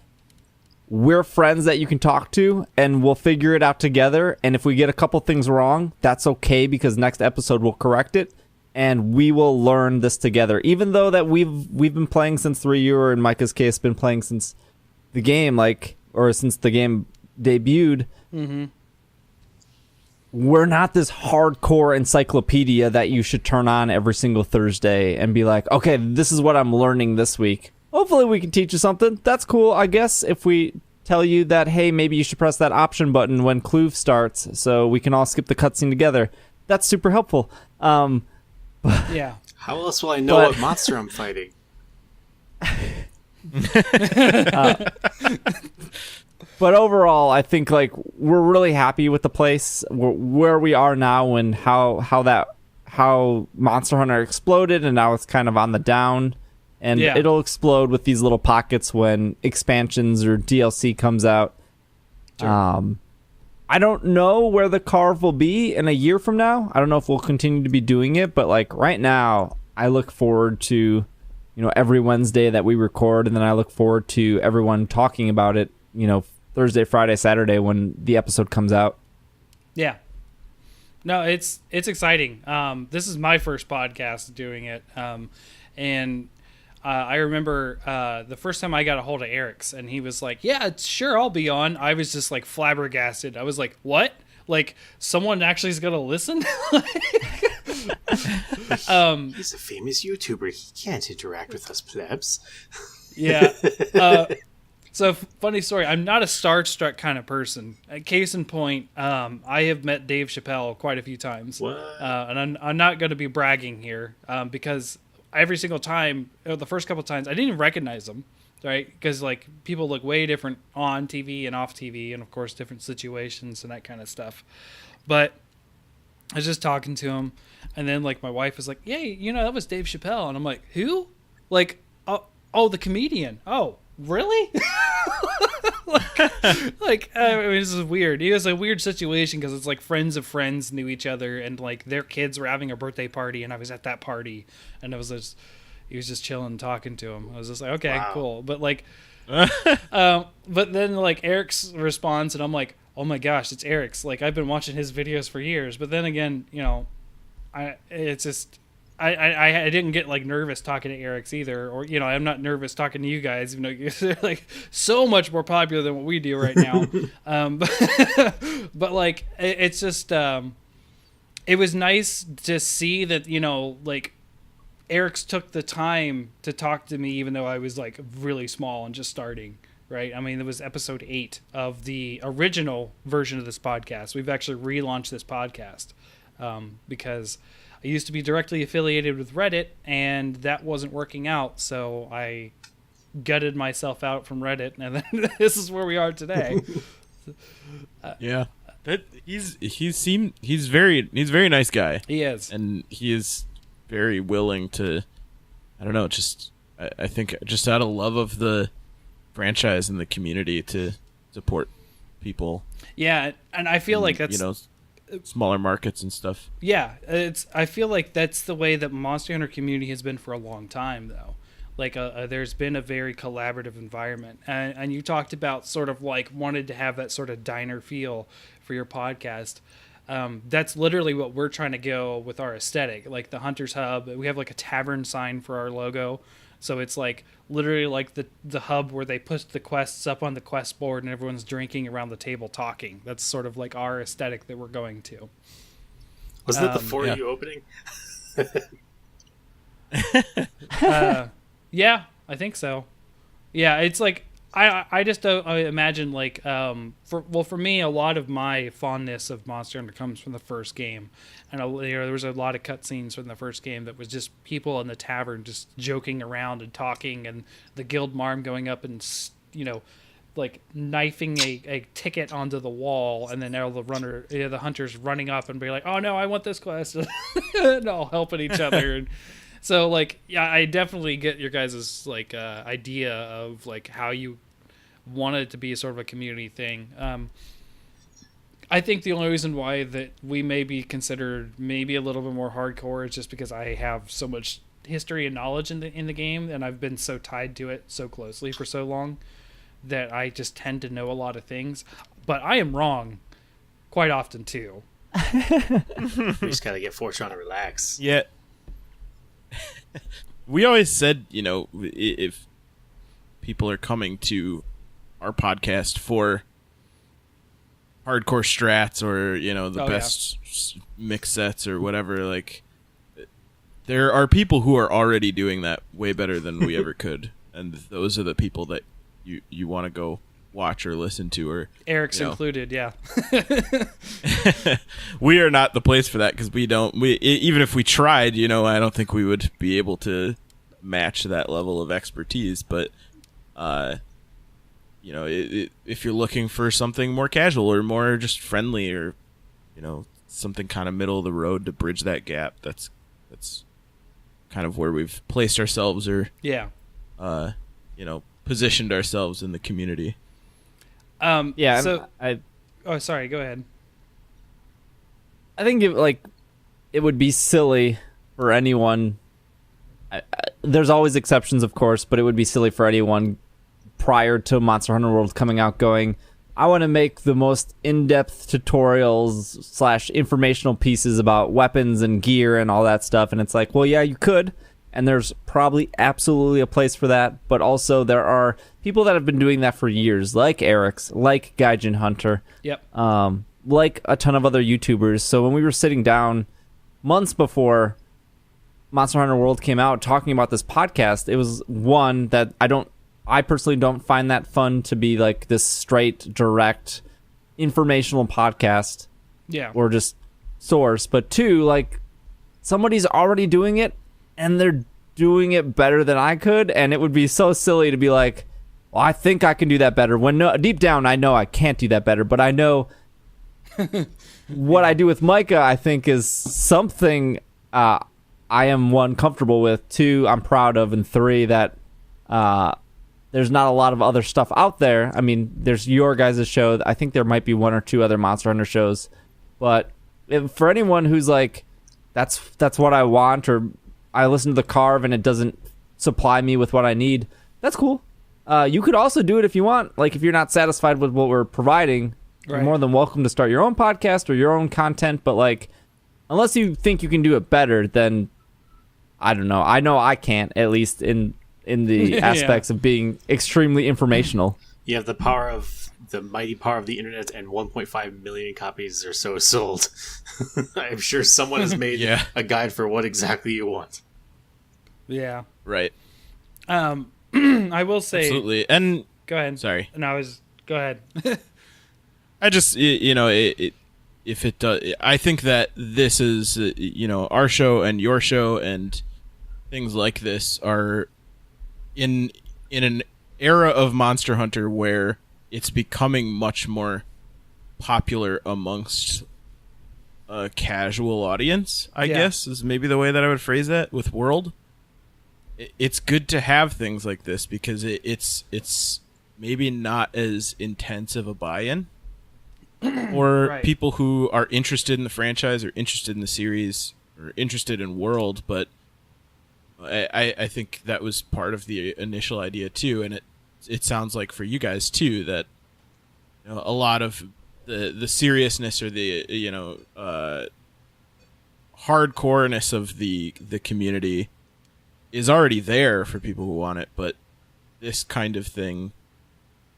we're friends that you can talk to, and we'll figure it out together. And if we get a couple things wrong, that's okay, because next episode we'll correct it, and we will learn this together. Even though that we've been playing since 3 or in Micah's case, been playing since the game, like, or since the game debuted. Mm-hmm. We're not this hardcore encyclopedia that you should turn on every single Thursday and be like, okay, this is what I'm learning this week. Hopefully we can teach you something. That's cool, I guess, if we tell you that, hey, maybe you should press that option button when Kluve starts so we can all skip the cutscene together. That's super helpful. Yeah. How else will I know what monster I'm fighting? But overall, I think like we're really happy with the place where we are now, and how Monster Hunter exploded, and now it's kind of on the down, and it'll explode with these little pockets when expansions or DLC comes out. Sure. I don't know where the carve will be in a year from now. I don't know if we'll continue to be doing it, but like right now, I look forward to, every Wednesday that we record, and then I look forward to everyone talking about it, Thursday, Friday, Saturday when the episode comes out. Yeah. No, it's exciting. This is my first podcast doing it. And I remember the first time I got a hold of Eric's, and he was like, yeah, sure, I'll be on. I was just like flabbergasted. I was like, what? Like, someone actually is going to listen? He's a famous YouTuber. He can't interact with us plebs. Yeah. So, funny story. I'm not a starstruck kind of person. Case in point, I have met Dave Chappelle quite a few times. What? And I'm not going to be bragging here because every single time, the first couple of times, I didn't even recognize him, right? Because like people look way different on TV and off TV, and of course different situations and that kind of stuff. But I was just talking to him, and then like my wife was like, "Yay, that was Dave Chappelle," and I'm like, "Who?" Like, oh, the comedian. Oh, really? This is weird. It was a weird situation because it's like friends of friends knew each other, and like their kids were having a birthday party, and I was at that party, and he was just chilling, talking to him. I was just like, okay, wow. Cool. But like, but then like Eric's response, and I'm like, oh my gosh, it's Eric's. Like I've been watching his videos for years, but then again, I didn't get like nervous talking to Eric's either, or I'm not nervous talking to you guys, even though you're like so much more popular than what we do right now. But like it's just it was nice to see that like Eric's took the time to talk to me, even though I was like really small and just starting. Right. I mean, it was episode 8 of the original version of this podcast. We've actually relaunched this podcast because I used to be directly affiliated with Reddit, and that wasn't working out. So I gutted myself out from Reddit, and then this is where we are today. Yeah, he's a very nice guy. He is, and he is very willing to. I don't know, I think just out of love of the franchise and the community to support people. Yeah, and I feel like that's smaller markets and stuff. Yeah, I feel like that's the way that Monster Hunter community has been for a long time, though. Like, there's been a very collaborative environment, and you talked about sort of like wanted to have that sort of diner feel for your podcast. That's literally what we're trying to go with our aesthetic. Like the Hunter's Hub, we have like a tavern sign for our logo. So it's like literally like the hub where they put the quests up on the quest board and everyone's drinking around the table talking. That's sort of like our aesthetic that we're going to. Wasn't it the 4U opening? Yeah, I think so. Yeah, it's like I just imagine like for me, a lot of my fondness of Monster Hunter comes from the first game, and there was a lot of cutscenes from the first game that was just people in the tavern just joking around and talking, and the guild marm going up and like knifing a ticket onto the wall, and then all the hunters running up and be like, oh no, I want this quest, and all helping each other. And so like, yeah, I definitely get your guys' like idea of like how you want it to be sort of a community thing. I think the only reason why that we may be considered maybe a little bit more hardcore is just because I have so much history and knowledge in the game, and I've been so tied to it so closely for so long that I just tend to know a lot of things. But I am wrong quite often too. You just gotta get Fortuan to relax. Yeah. We always said, if people are coming to our podcast for hardcore strats or, the best mix sets or whatever, like, there are people who are already doing that way better than we ever could. And those are the people that you want to go watch or listen to, or Eric's included. Yeah. We are not the place for that because we even if we tried, I don't think we would be able to match that level of expertise. But if you're looking for something more casual or more just friendly, or something kind of middle of the road to bridge that gap, that's kind of where we've placed ourselves, or positioned ourselves in the community. So sorry, go ahead. I think it would be silly for anyone. There's always exceptions, of course, but it would be silly for anyone prior to Monster Hunter World coming out going, I want to make the most in-depth tutorials / informational pieces about weapons and gear and all that stuff. And it's like, well, yeah, you could. And there's probably absolutely a place for that. But also there are people that have been doing that for years, like Eric's, like Gaijin Hunter. Yep. Like a ton of other YouTubers. So when we were sitting down months before Monster Hunter World came out talking about this podcast, it was one that I personally don't find that fun to be like this straight, direct, informational podcast. Yeah. Or just source. But two, like, somebody's already doing it, and they're doing it better than I could, and it would be so silly to be like, well, I think I can do that better. When deep down, I know I can't do that better, but I know what I do with Micah, I think, is something I am, one, comfortable with, two, I'm proud of, and three, that there's not a lot of other stuff out there. I mean, there's your guys' show. I think there might be one or two other Monster Hunter shows. But for anyone who's like, that's what I want, or I listen to the Carve and it doesn't supply me with what I need, that's cool. You could also do it if you want. Like, if you're not satisfied with what we're providing, you're more than welcome to start your own podcast or your own content. But, like, unless you think you can do it better, then I don't know. I know I can't, at least in the aspects of being extremely informational. You have the mighty power of the internet, and 1.5 million copies or so sold. I'm sure someone has made a guide for what exactly you want. Yeah. Right. I will say, absolutely. And go ahead. Sorry. Go ahead. I just, if it does, I think that this is, our show and your show and things like this are in an era of Monster Hunter where it's becoming much more popular amongst a casual audience, I guess, is maybe the way that I would phrase that with World. It's good to have things like this because it's maybe not as intense of a buy-in. Or people who are interested in the franchise or interested in the series or interested in World, but I think that was part of the initial idea too, and it sounds like for you guys too that a lot of the seriousness or the hardcoreness of the community is already there for people who want it, but this kind of thing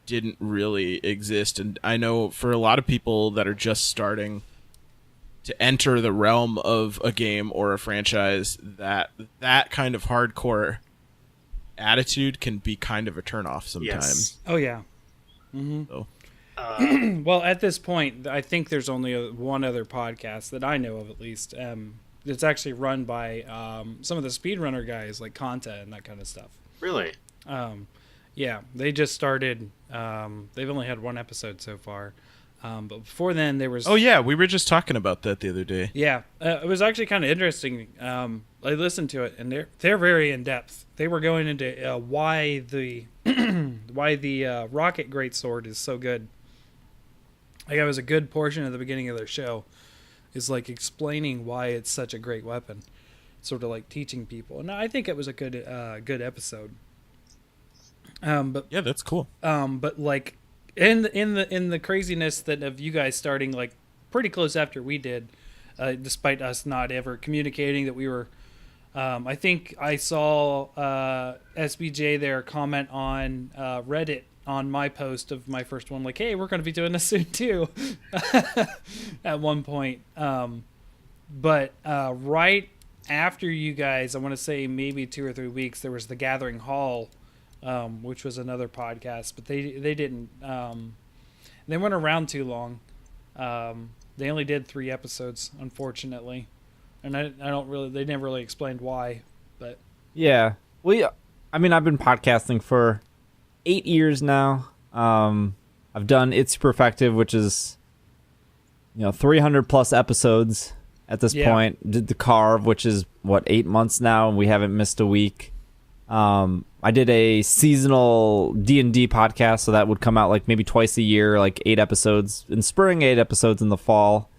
didn't really exist. And I know for a lot of people that are just starting to enter the realm of a game or a franchise, that kind of hardcore attitude can be kind of a turnoff sometimes. Yes. Oh yeah. Mm-hmm. So. Well, at this point, I think there's only one other podcast that I know of, at least. It's actually run by some of the speedrunner guys, like Kanta and that kind of stuff. Really? Yeah, they just started. They've only had one episode so far. But before then, there was... Oh, yeah, we were just talking about that the other day. Yeah, it was actually kind of interesting. I listened to it, and they're very in-depth. They were going into why the rocket greatsword is so good. Like, it was a good portion of the beginning of their show, is like explaining why it's such a great weapon, sort of like teaching people. And I think it was a good episode. But yeah, that's cool. But like in the craziness that of you guys starting like pretty close after we did, despite us not ever communicating that we were. I think I saw SBJ there comment on Reddit on my post of my first one, like, hey, we're going to be doing this soon too, at one point. But right after you guys, I want to say maybe 2 or 3 weeks, there was the Gathering Hall which was another podcast, but they didn't. They weren't around too long. They only did 3 episodes, unfortunately, and I don't really. They never really explained why, but Yeah. I mean, I've been podcasting for 8 years now. I've done It's Super Effective, which is 300 plus episodes at this point. Did the Carve, which is 8 months now, and we haven't missed a week. I did a seasonal D&D podcast, so that would come out like maybe twice a year, like 8 episodes in spring, 8 episodes in the fall.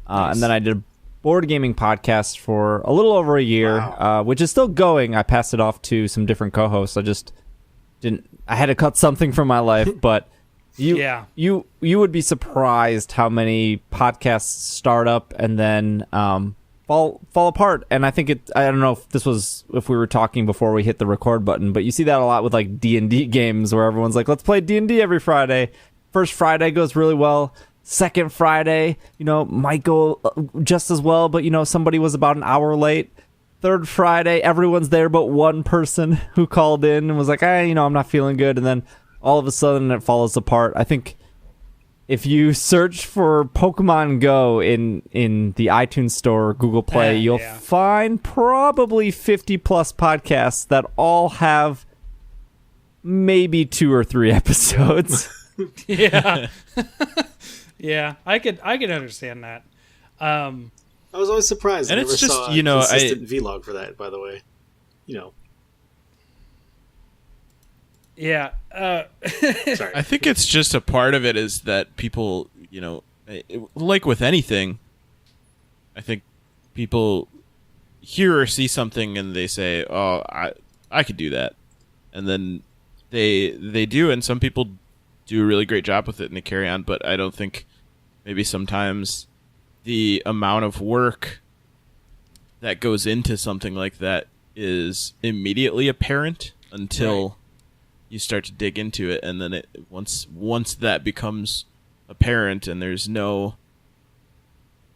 Nice. And then I did a board gaming podcast for a little over a year, which is still going. I passed it off to some different co-hosts. I had to cut something from my life, but you would be surprised how many podcasts start up and then fall apart. And I think I don't know if we were talking before we hit the record button, but you see that a lot with like D&D games where everyone's like, let's play D&D every Friday. First Friday goes really well. Second Friday, might go just as well, but somebody was about an hour late. Third Friday, everyone's there but one person who called in and was like, I'm not feeling good. And then all of a sudden it falls apart. I think if you search for Pokemon Go in the iTunes Store or Google Play, you'll find probably 50 plus podcasts that all have maybe 2 or 3 episodes. Yeah. Yeah, I could understand that. I was always surprised. And I it's never just, saw a consistent vlog for that, by the way. Yeah. Sorry. I think it's just a part of it is that people, like with anything, I think people hear or see something and they say, "Oh, I could do that," and then they do, and some people do a really great job with it and they carry on. But I don't think maybe sometimes the amount of work that goes into something like that is immediately apparent until you start to dig into it, and then once that becomes apparent and there's no,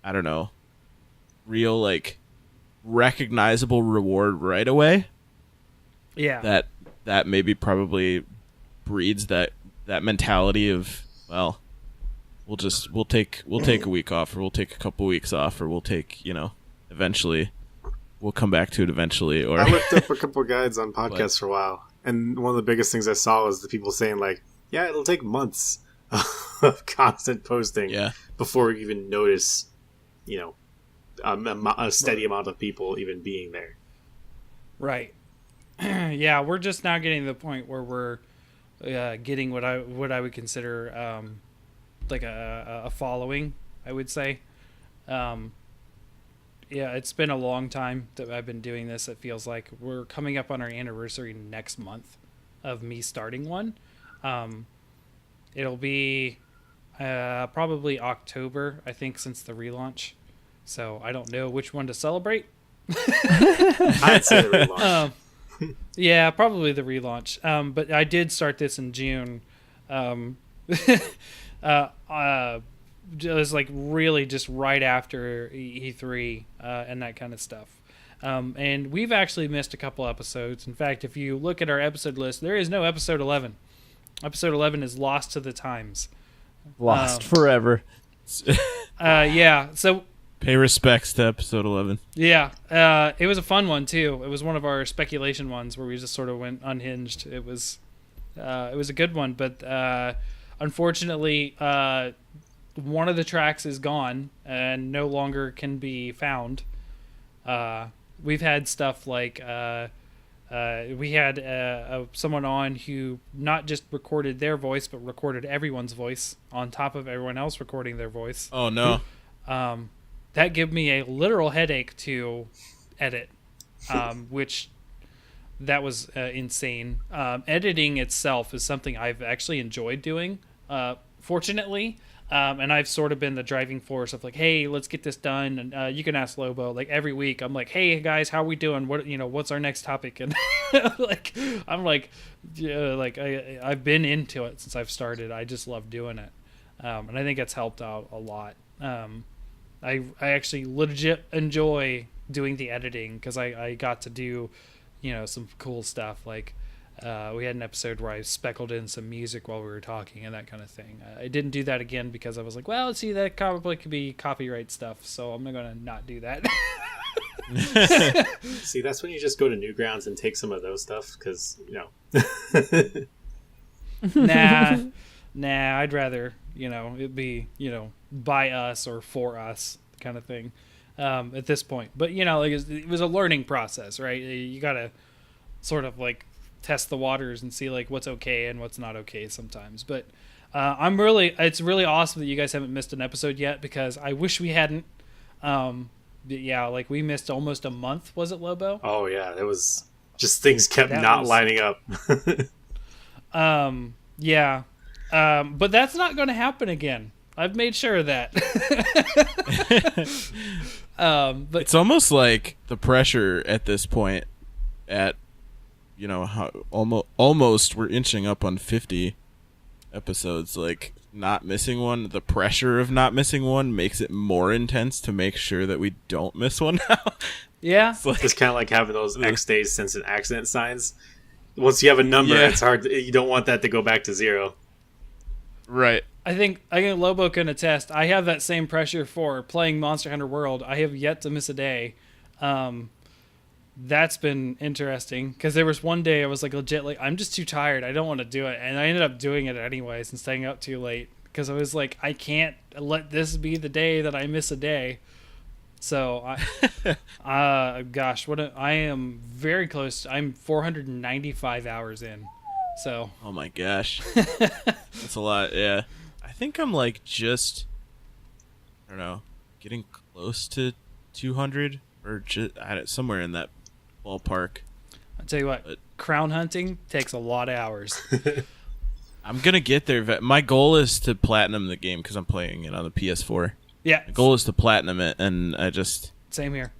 I don't know, real like recognizable reward right away. Yeah. That maybe probably breeds that mentality of, well, we'll take a week off, or we'll take a couple weeks off, or we'll take, eventually we'll come back to it eventually. Or I looked up a couple guides on podcasts for a while, and one of the biggest things I saw was the people saying like, yeah, it'll take months of constant posting before you even notice, a steady amount of people even being there. Right. Yeah, we're just now getting to the point where we're getting what I would consider like a following, I would say. Yeah, it's been a long time that I've been doing this. It feels like we're coming up on our anniversary next month of me starting one. It'll be probably October, I think, since the relaunch. So I don't know which one to celebrate. I'd say the relaunch. Yeah, probably the relaunch. But I did start this in June. It was like really just right after E3 and that kind of stuff. And we've actually missed a couple episodes. In fact, if you look at our episode list, there is no episode 11. Episode 11 is lost to the times. Lost forever. Yeah, so pay respects to episode 11. Yeah, it was a fun one too. It was one of our speculation ones where we just sort of went unhinged. It was a good one, but unfortunately, one of the tracks is gone and no longer can be found. We've had stuff like we had someone on who not just recorded their voice, but recorded everyone's voice on top of everyone else recording their voice. Oh no. That gave me a literal headache to edit, which that was insane. Editing itself is something I've actually enjoyed doing, fortunately. And I've sort of been the driving force of like, hey, let's get this done. And you can ask Lobo, like every week I'm like, hey guys, how are we doing? What's our next topic? And I've been into it since I've started. I just love doing it. And I think it's helped out a lot. I actually legit enjoy doing the editing because I got to do, some cool stuff like We had an episode where I speckled in some music while we were talking and that kind of thing. I didn't do that again because I was like, well, see, that probably could be copyright stuff, so I'm going to not do that. See, that's when you just go to Newgrounds and take some of those stuff, because, Nah, I'd rather, it be, by us or for us kind of thing at this point. But, it was a learning process, right? You got to sort of like test the waters and see like what's okay and what's not okay sometimes. But it's really awesome that you guys haven't missed an episode yet, because I wish we hadn't. But yeah, like we missed almost a month, was it, Lobo? Oh yeah, it was just things kept lining up. Yeah. But that's not going to happen again. I've made sure of that. But it's almost like the pressure at this point at, how almost we're inching up on 50 episodes, like not missing one, the pressure of not missing one makes it more intense to make sure that we don't miss one now. Yeah. It's kind of like having those X days since an accident signs. Once you have a number, it's hard. You don't want that to go back to 0. Right. I think Lobo can attest. I have that same pressure for playing Monster Hunter World. I have yet to miss a day. That's been interesting, because there was one day I was like legit like, I'm just too tired, I don't want to do it, and I ended up doing it anyways and staying up too late, because I was like, I can't let this be the day that I miss a day. So I am very close. I'm 495 hours in. So oh my gosh, that's a lot. Yeah, I think I'm like just, I don't know, getting close to 200 or just somewhere in that ballpark. I'll tell you what, crown hunting takes a lot of hours. I'm gonna get there. My goal is to platinum the game, because I'm playing it on the PS4. Yeah, the goal is to platinum it, and same here.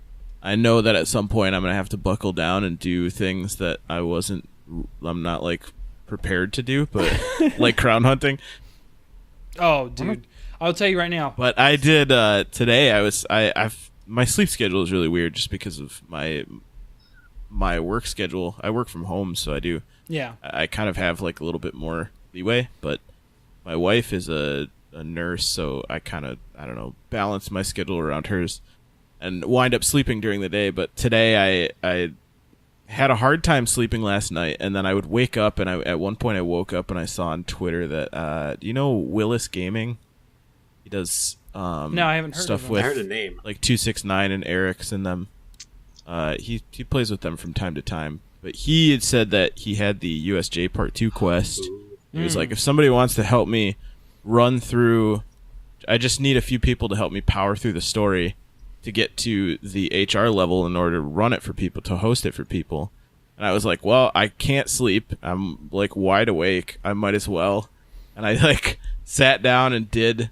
I know that at some point I'm gonna have to buckle down and do things that I'm not like prepared to do, but like crown hunting. Oh, dude, I'll tell you right now. But I did today. My sleep schedule is really weird just because of my work schedule. I work from home, so I do. Yeah. I kind of have like a little bit more leeway, but my wife is a nurse, so I kind of, I don't know, balance my schedule around hers and wind up sleeping during the day. But today I had a hard time sleeping last night, and then I would wake up, and at one point I woke up and I saw on Twitter that do you know Willis Gaming? He does no, I haven't heard stuff of him. with I heard a name like 269 and Eric's and them. He plays with them from time to time, but he had said that he had the USJ Part 2 quest. He was like, if somebody wants to help me run through, I just need a few people to help me power through the story to get to the HR level in order to run it for people, to host it for people. And I was like, well, I can't sleep. I'm like wide awake. I might as well. And I like sat down and did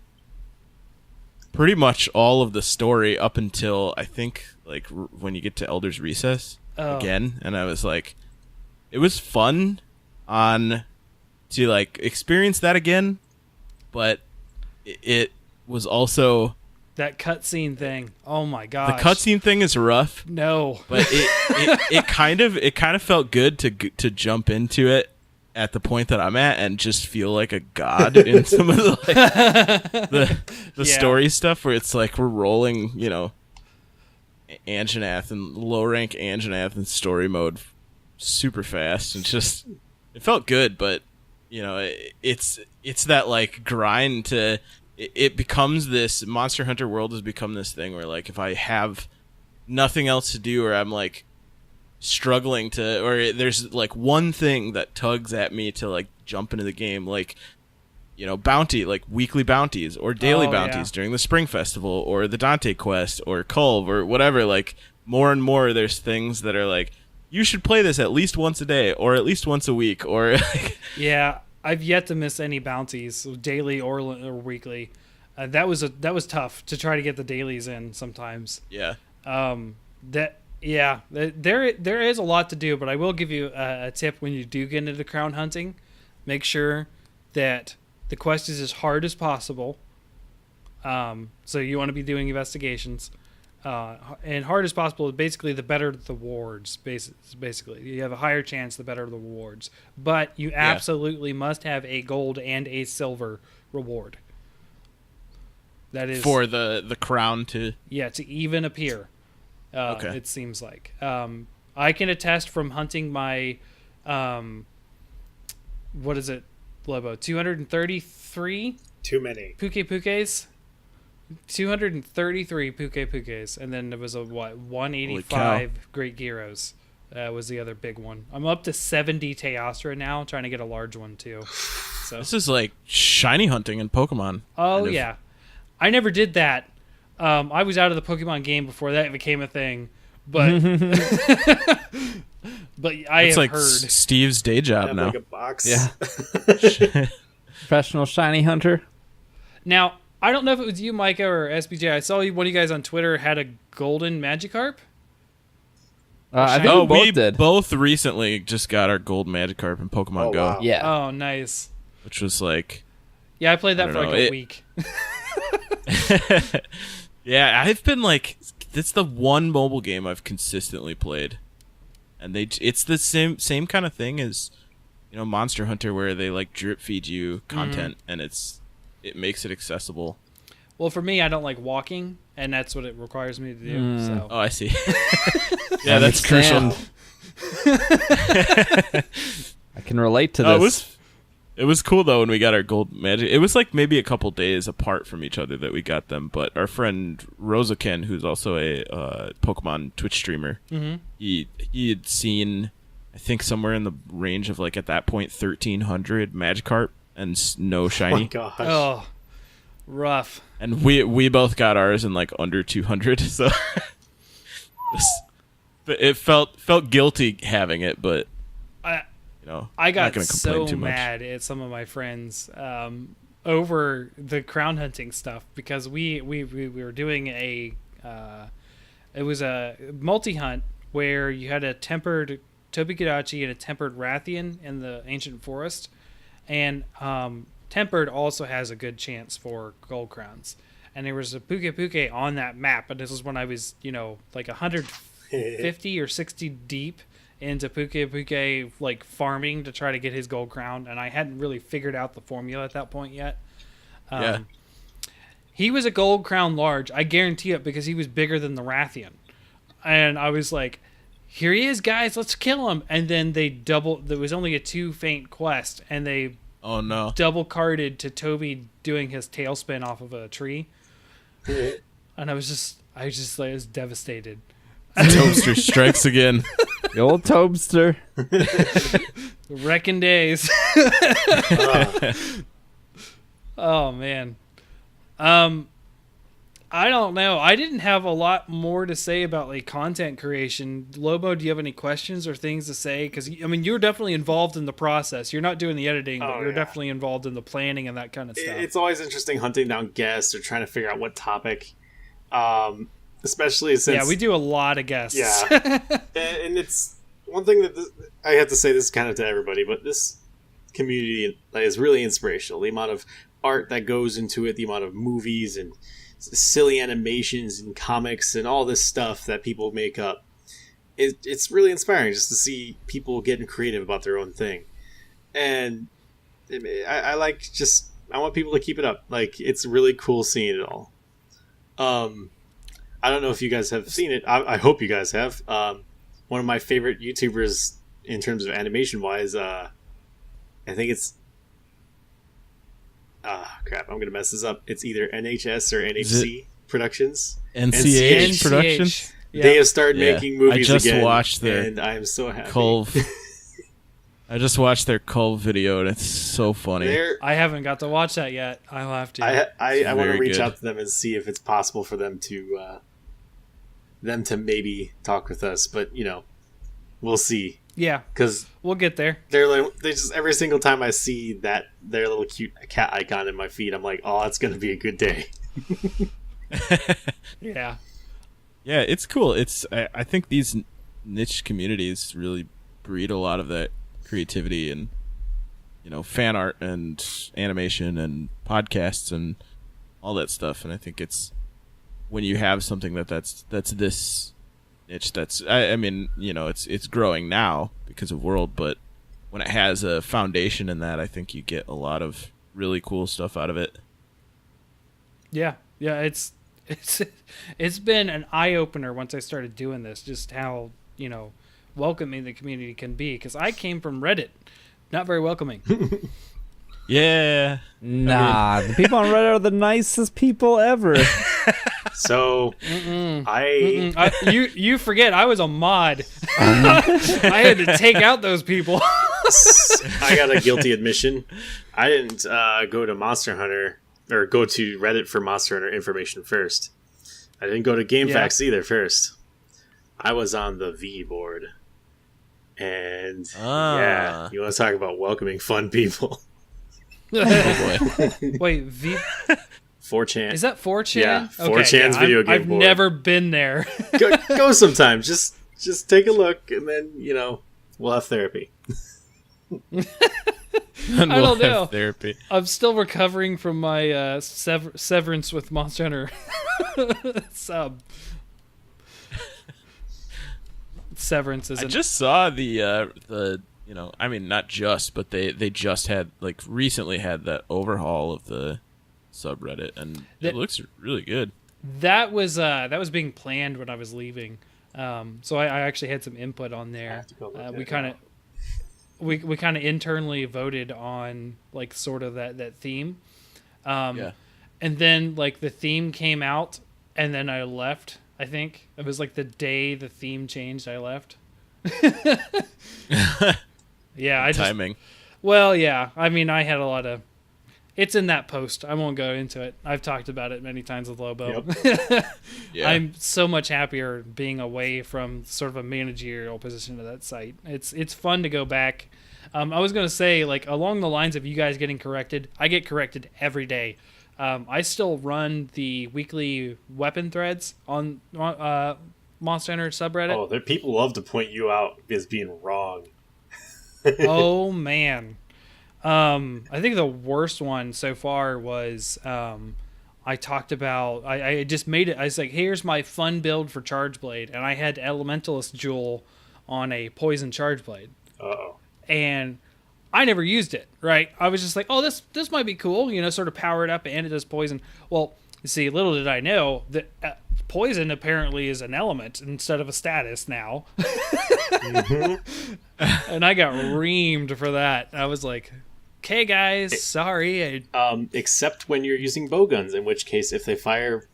pretty much all of the story up until I think like when you get to Elder's Recess again. And I was like, it was fun to like experience that again, but it was also that cutscene thing. Oh my gosh, the cutscene thing is rough. No, but it kind of felt good to jump into it at the point that I'm at and just feel like a god in some of the story stuff, where it's like we're rolling, Anjanath and low rank Anjanath in story mode super fast, and just it felt good. But it's that like grind to it becomes this Monster Hunter World has become this thing where like if I have nothing else to do, or I'm like struggling to, or there's like one thing that tugs at me to like jump into the game, like bounty, like weekly bounties or daily bounties during the Spring Festival, or the Dante quest, or Culve, or whatever, like more and more there's things that are like, you should play this at least once a day or at least once a week, or yeah, I've yet to miss any bounties, daily or weekly. That was tough to try to get the dailies in sometimes. Yeah. There is a lot to do, but I will give you a tip when you do get into crown hunting. Make sure that the quest is as hard as possible. So you want to be doing investigations. and hard as possible is basically the better the rewards. Basically, you have a higher chance the better the rewards. But you absolutely must have a gold and a silver reward. That is for the crown to to even appear. Okay. It seems like I can attest from hunting my what is it, Lobo? 233 Too many. Pukes. 233 Pukes, and then there was a 185 Great Gyros was the other big one. I'm up to 70 Teostra now, trying to get a large one too. So this is like shiny hunting in Pokemon. Oh kind of. yeah, I never did that. I was out of the Pokemon game before that became a thing, but but I It's have like heard. Steve's day job Have now. like a box. Yeah. Professional shiny hunter. Now, I don't know if it was you, Micah, or SBJ. I saw one of you guys on Twitter had a golden Magikarp. I think we both did. both recently just got our gold Magikarp in Pokemon Oh, Go, wow. Yeah. Oh, nice. which was like, Yeah, I played that I for don't like know. a week. yeah, I've been like, it's the one mobile game I've consistently played, and it's the same kind of thing as, Monster Hunter, where they like drip feed you content, and it makes it accessible. Well, for me, I don't like walking, and that's what it requires me to do. So. Oh, I see. Yeah, that's crucial. I can relate to this. It was cool though when we got our gold magic. It was like maybe a couple days apart from each other that we got them. But our friend Rosaken, who's also a Pokemon Twitch streamer, he had seen, I think, somewhere in the range of like at that point 1,300 Magikarp and no Oh shiny. my gosh. Oh, rough. And we both got ours in like under 200. So but it felt guilty having it, but I got not gonna complain so too much. mad at some of my friends over the crown hunting stuff because we were doing it was a multi-hunt where you had a tempered Tobi-Kadachi and a tempered Rathian in the ancient forest, and tempered also has a good chance for gold crowns, and there was a Puke on that map, and this was when I was like 150 or 60 deep into Puke like farming to try to get his gold crown, and I hadn't really figured out the formula at that point yet. He was a gold crown large, I guarantee it, because he was bigger than the Rathian, and I was like, here he is, guys, let's kill him. And then there was only a 2 faint quest, and they double carded to Toby doing his tailspin off of a tree, and I was devastated. Toaster strikes again. The old Tobster. Wrecking days. Oh man. I don't know. I didn't have a lot more to say about like content creation. Lobo, do you have any questions or things to say? Because you're definitely involved in the process. You're not doing the editing, but you're definitely involved in the planning and that kind of stuff. It's always interesting hunting down guests or trying to figure out what topic. Especially since we do a lot of guests. Yeah, and it's one thing that I have to say, this kind of to everybody, but this community is really inspirational. The amount of art that goes into it, the amount of movies and silly animations and comics and all this stuff that people make up, it's really inspiring just to see people getting creative about their own thing. And I want people to keep it up. Like, it's really cool seeing it all. I don't know if you guys have seen it. I hope you guys have. One of my favorite YouTubers in terms of animation wise, I think it's crap, I'm gonna mess this up. It's either NHS or NHC Productions. NCH Productions. Yeah. They have started making movies I just again, watched their and I'm so happy. I just watched their Culve video, and it's so funny. I haven't got to watch that yet. I'll have to. I want to very reach good. out to them and see if it's possible for them to maybe talk with us, but we'll see. Yeah, Because we'll get there. they just, every single time I see their little cute cat icon in my feed, I'm like, oh, it's gonna be a good day. Yeah. Yeah, it's cool. I think these niche communities really breed a lot of that creativity and fan art and animation and podcasts and all that stuff. And I think it's when you have something that's this niche, I mean, you know, it's growing now because of World, but when it has a foundation in that, I think you get a lot of really cool stuff out of it. Yeah, it's been an eye opener once I started doing this, just how, you know, welcoming the community can be. Because I came from Reddit, not very welcoming. Yeah, Nah, the people on Reddit are the nicest people ever. So you forget I was a mod. I had to take out those people. I got a guilty admission. I didn't go to Monster Hunter or go to Reddit for Monster Hunter information first. I didn't go to GameFAQs either first. I was on the V board. And yeah, you want to talk about welcoming fun people. Wait, 4chan. Is that 4chan? Yeah, 4chan's video game I've board. never been there. Go sometime. Just take a look, and then, you know, we'll have therapy. And I don't we'll know. have therapy. I'm still recovering from my severance with Monster Hunter sub. Severance is. I just saw the you know, I mean, not just, but they just had, like, recently had that overhaul of the subreddit, and it looks really good. That was being planned when I was leaving, so I actually had some input on there. We kind of internally voted on, like, sort of that theme, and then, like, the theme came out, and then I left. I think it was like the day the theme changed, I left. Yeah, Timing. Well, yeah. I mean, I had a lot of. It's in that post. I won't go into it. I've talked about it many times with Lobo. Yep. Yeah. I'm so much happier being away from sort of a managerial position of that site. It's fun to go back. I was going to say, like, along the lines of you guys getting corrected, I get corrected every day. I still run the weekly weapon threads on Monster Hunter subreddit. Oh, people love to point you out as being wrong. Oh, man. I think the worst one so far was I talked about I just made it. I was like, here's my fun build for Charge Blade, and I had Elementalist Jewel on a poison Charge Blade. Uh-oh. And I never used it, right? I was just like, oh, this might be cool, you know, sort of power it up, and it does poison. Well, you see, little did I know that poison apparently is an element instead of a status now. Mm-hmm. And I got reamed for that. I was like, okay, guys, sorry. Except when you're using bowguns, in which case, if they fire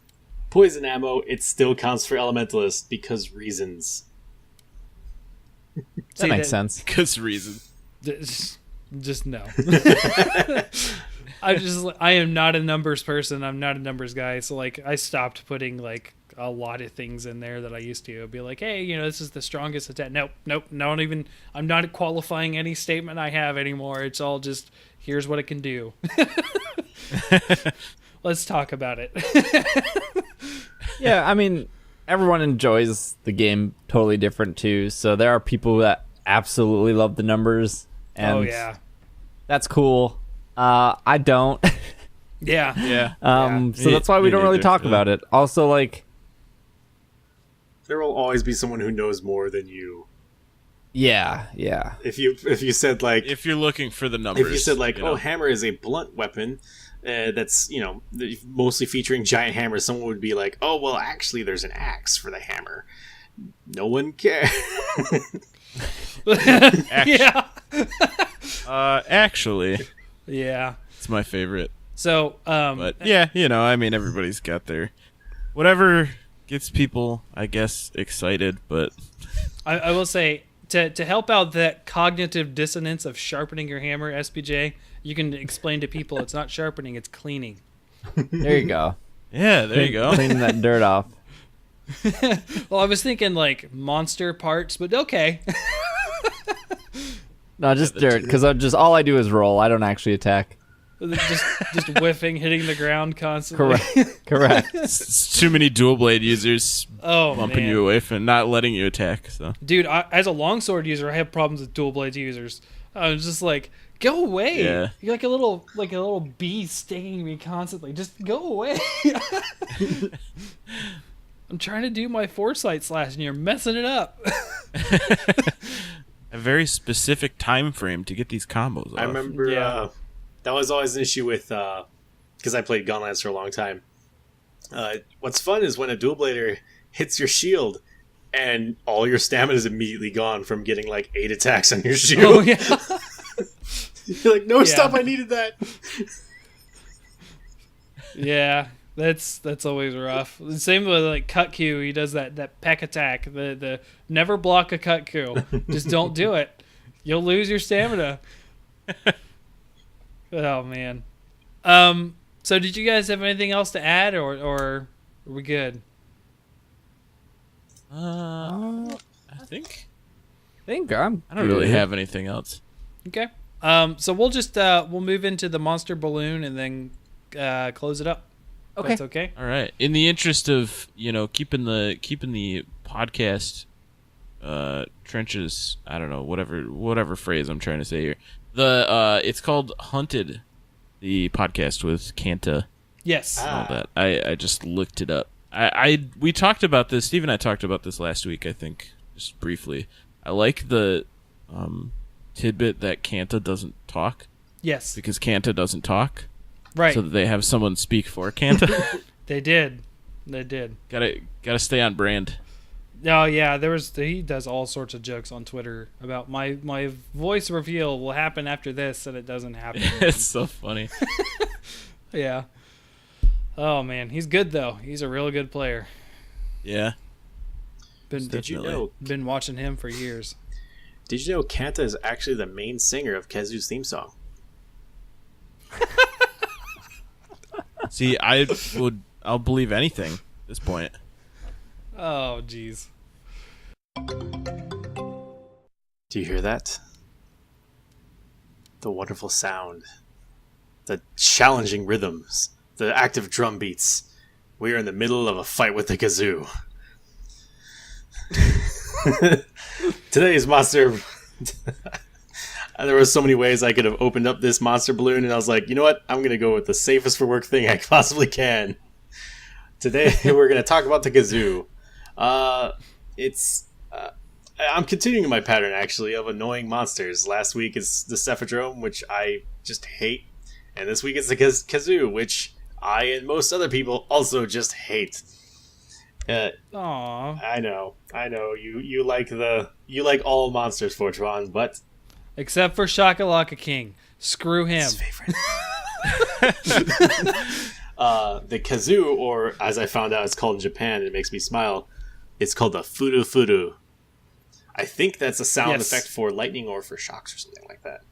poison ammo, it still counts for Elementalist because reasons. That makes sense. Because reason. Just no. I am not a numbers person. I'm not a numbers guy. So, like, I stopped putting, like, a lot of things in there that I used to. I'd be like, hey, you know, this is the strongest attack. Nope. Not even. I'm not qualifying any statement I have anymore. It's all just, here's what it can do. Let's talk about it. Yeah, I mean, everyone enjoys the game totally different too. So there are people that absolutely love the numbers. And oh, yeah. That's cool. I don't. Yeah. Yeah. So that's why we don't really talk about it. Also, like, There will always be someone who knows more than you. yeah. If you said, like, if you're looking for the numbers, if you said, like, you know. oh, hammer is a blunt weapon that's, you know, mostly featuring giant hammers, someone would be like, oh, well, actually, there's an axe for the hammer. No one cares. Yeah. Actually, Yeah. it's my favorite. So, But yeah, you know, I mean, everybody's got their whatever gets people, I guess, excited. But I will say, to help out that cognitive dissonance of sharpening your hammer, SPJ, you can explain to people it's not sharpening, it's cleaning. There you go. yeah, there you go. Cleaning that dirt off. Well, I was thinking, like, monster parts, but okay. No, just dirt, because all I do is roll. I don't actually attack. just whiffing, hitting the ground constantly. Correct. It's too many dual blade users Oh, bumping man. you away from not letting you attack. So Dude, as a longsword user, I have problems with dual blades users. I was just like, Go away. Yeah. You're like a little bee stinging me constantly. Just go away. I'm trying to do my foresight slash and you're messing it up. A very specific time frame to get these combos off. I remember that was always an issue with because I played Gunlance for a long time. What's fun is when a dual blader hits your shield and all your stamina is immediately gone from getting like 8 attacks on your shield. Oh yeah. You're like, no, stop! I needed that. Yeah, that's always rough. The same with like cut Q. He does that peck attack. The never block a cut Q. Just don't do it. You'll lose your stamina. Oh man. So did you guys have anything else to add, or are we good? I think I don't really have anything else. Okay. So we'll just we'll move into the monster balloon and then close it up. Okay. That's okay. All right. In the interest of keeping the podcast trenches, I don't know, whatever phrase I'm trying to say here. It's called Hunted, the podcast with Kanta. Yes. And all that. I just looked it up. We talked about this. Steve and I talked about this last week, I think, just briefly. I like the tidbit that Kanta doesn't talk. Yes. Because Kanta doesn't talk. Right. So that they have someone speak for Kanta. They did. Gotta stay on brand. Oh yeah, he does all sorts of jokes on Twitter about my voice reveal will happen after this, and it doesn't happen. It's so funny. Yeah. Oh man, he's good though. He's a real good player. Yeah. Did you know? Been watching him for years. Did you know Kanta is actually the main singer of Kazu's theme song? See, I'll believe anything at this point. Oh jeez. Do you hear that? The wonderful sound. The challenging rhythms. The active drum beats. We are in the middle of a fight with the kazoo. Today's monster... There were so many ways I could have opened up this monster balloon, and I was like, you know what? I'm going to go with the safest for work thing I possibly can. Today, we're going to talk about the kazoo. I'm continuing my pattern, actually, of annoying monsters. Last week is the Cephadrome, which I just hate. And this week it's the kazoo, which I and most other people also just hate. Aww. I know. You like all monsters, Fortuan, but... Except for Shakalaka King. Screw him. His favorite. The kazoo, or as I found out it's called in Japan, it makes me smile, it's called the fudu fudu. I think that's a sound effect for lightning or for shocks or something like that.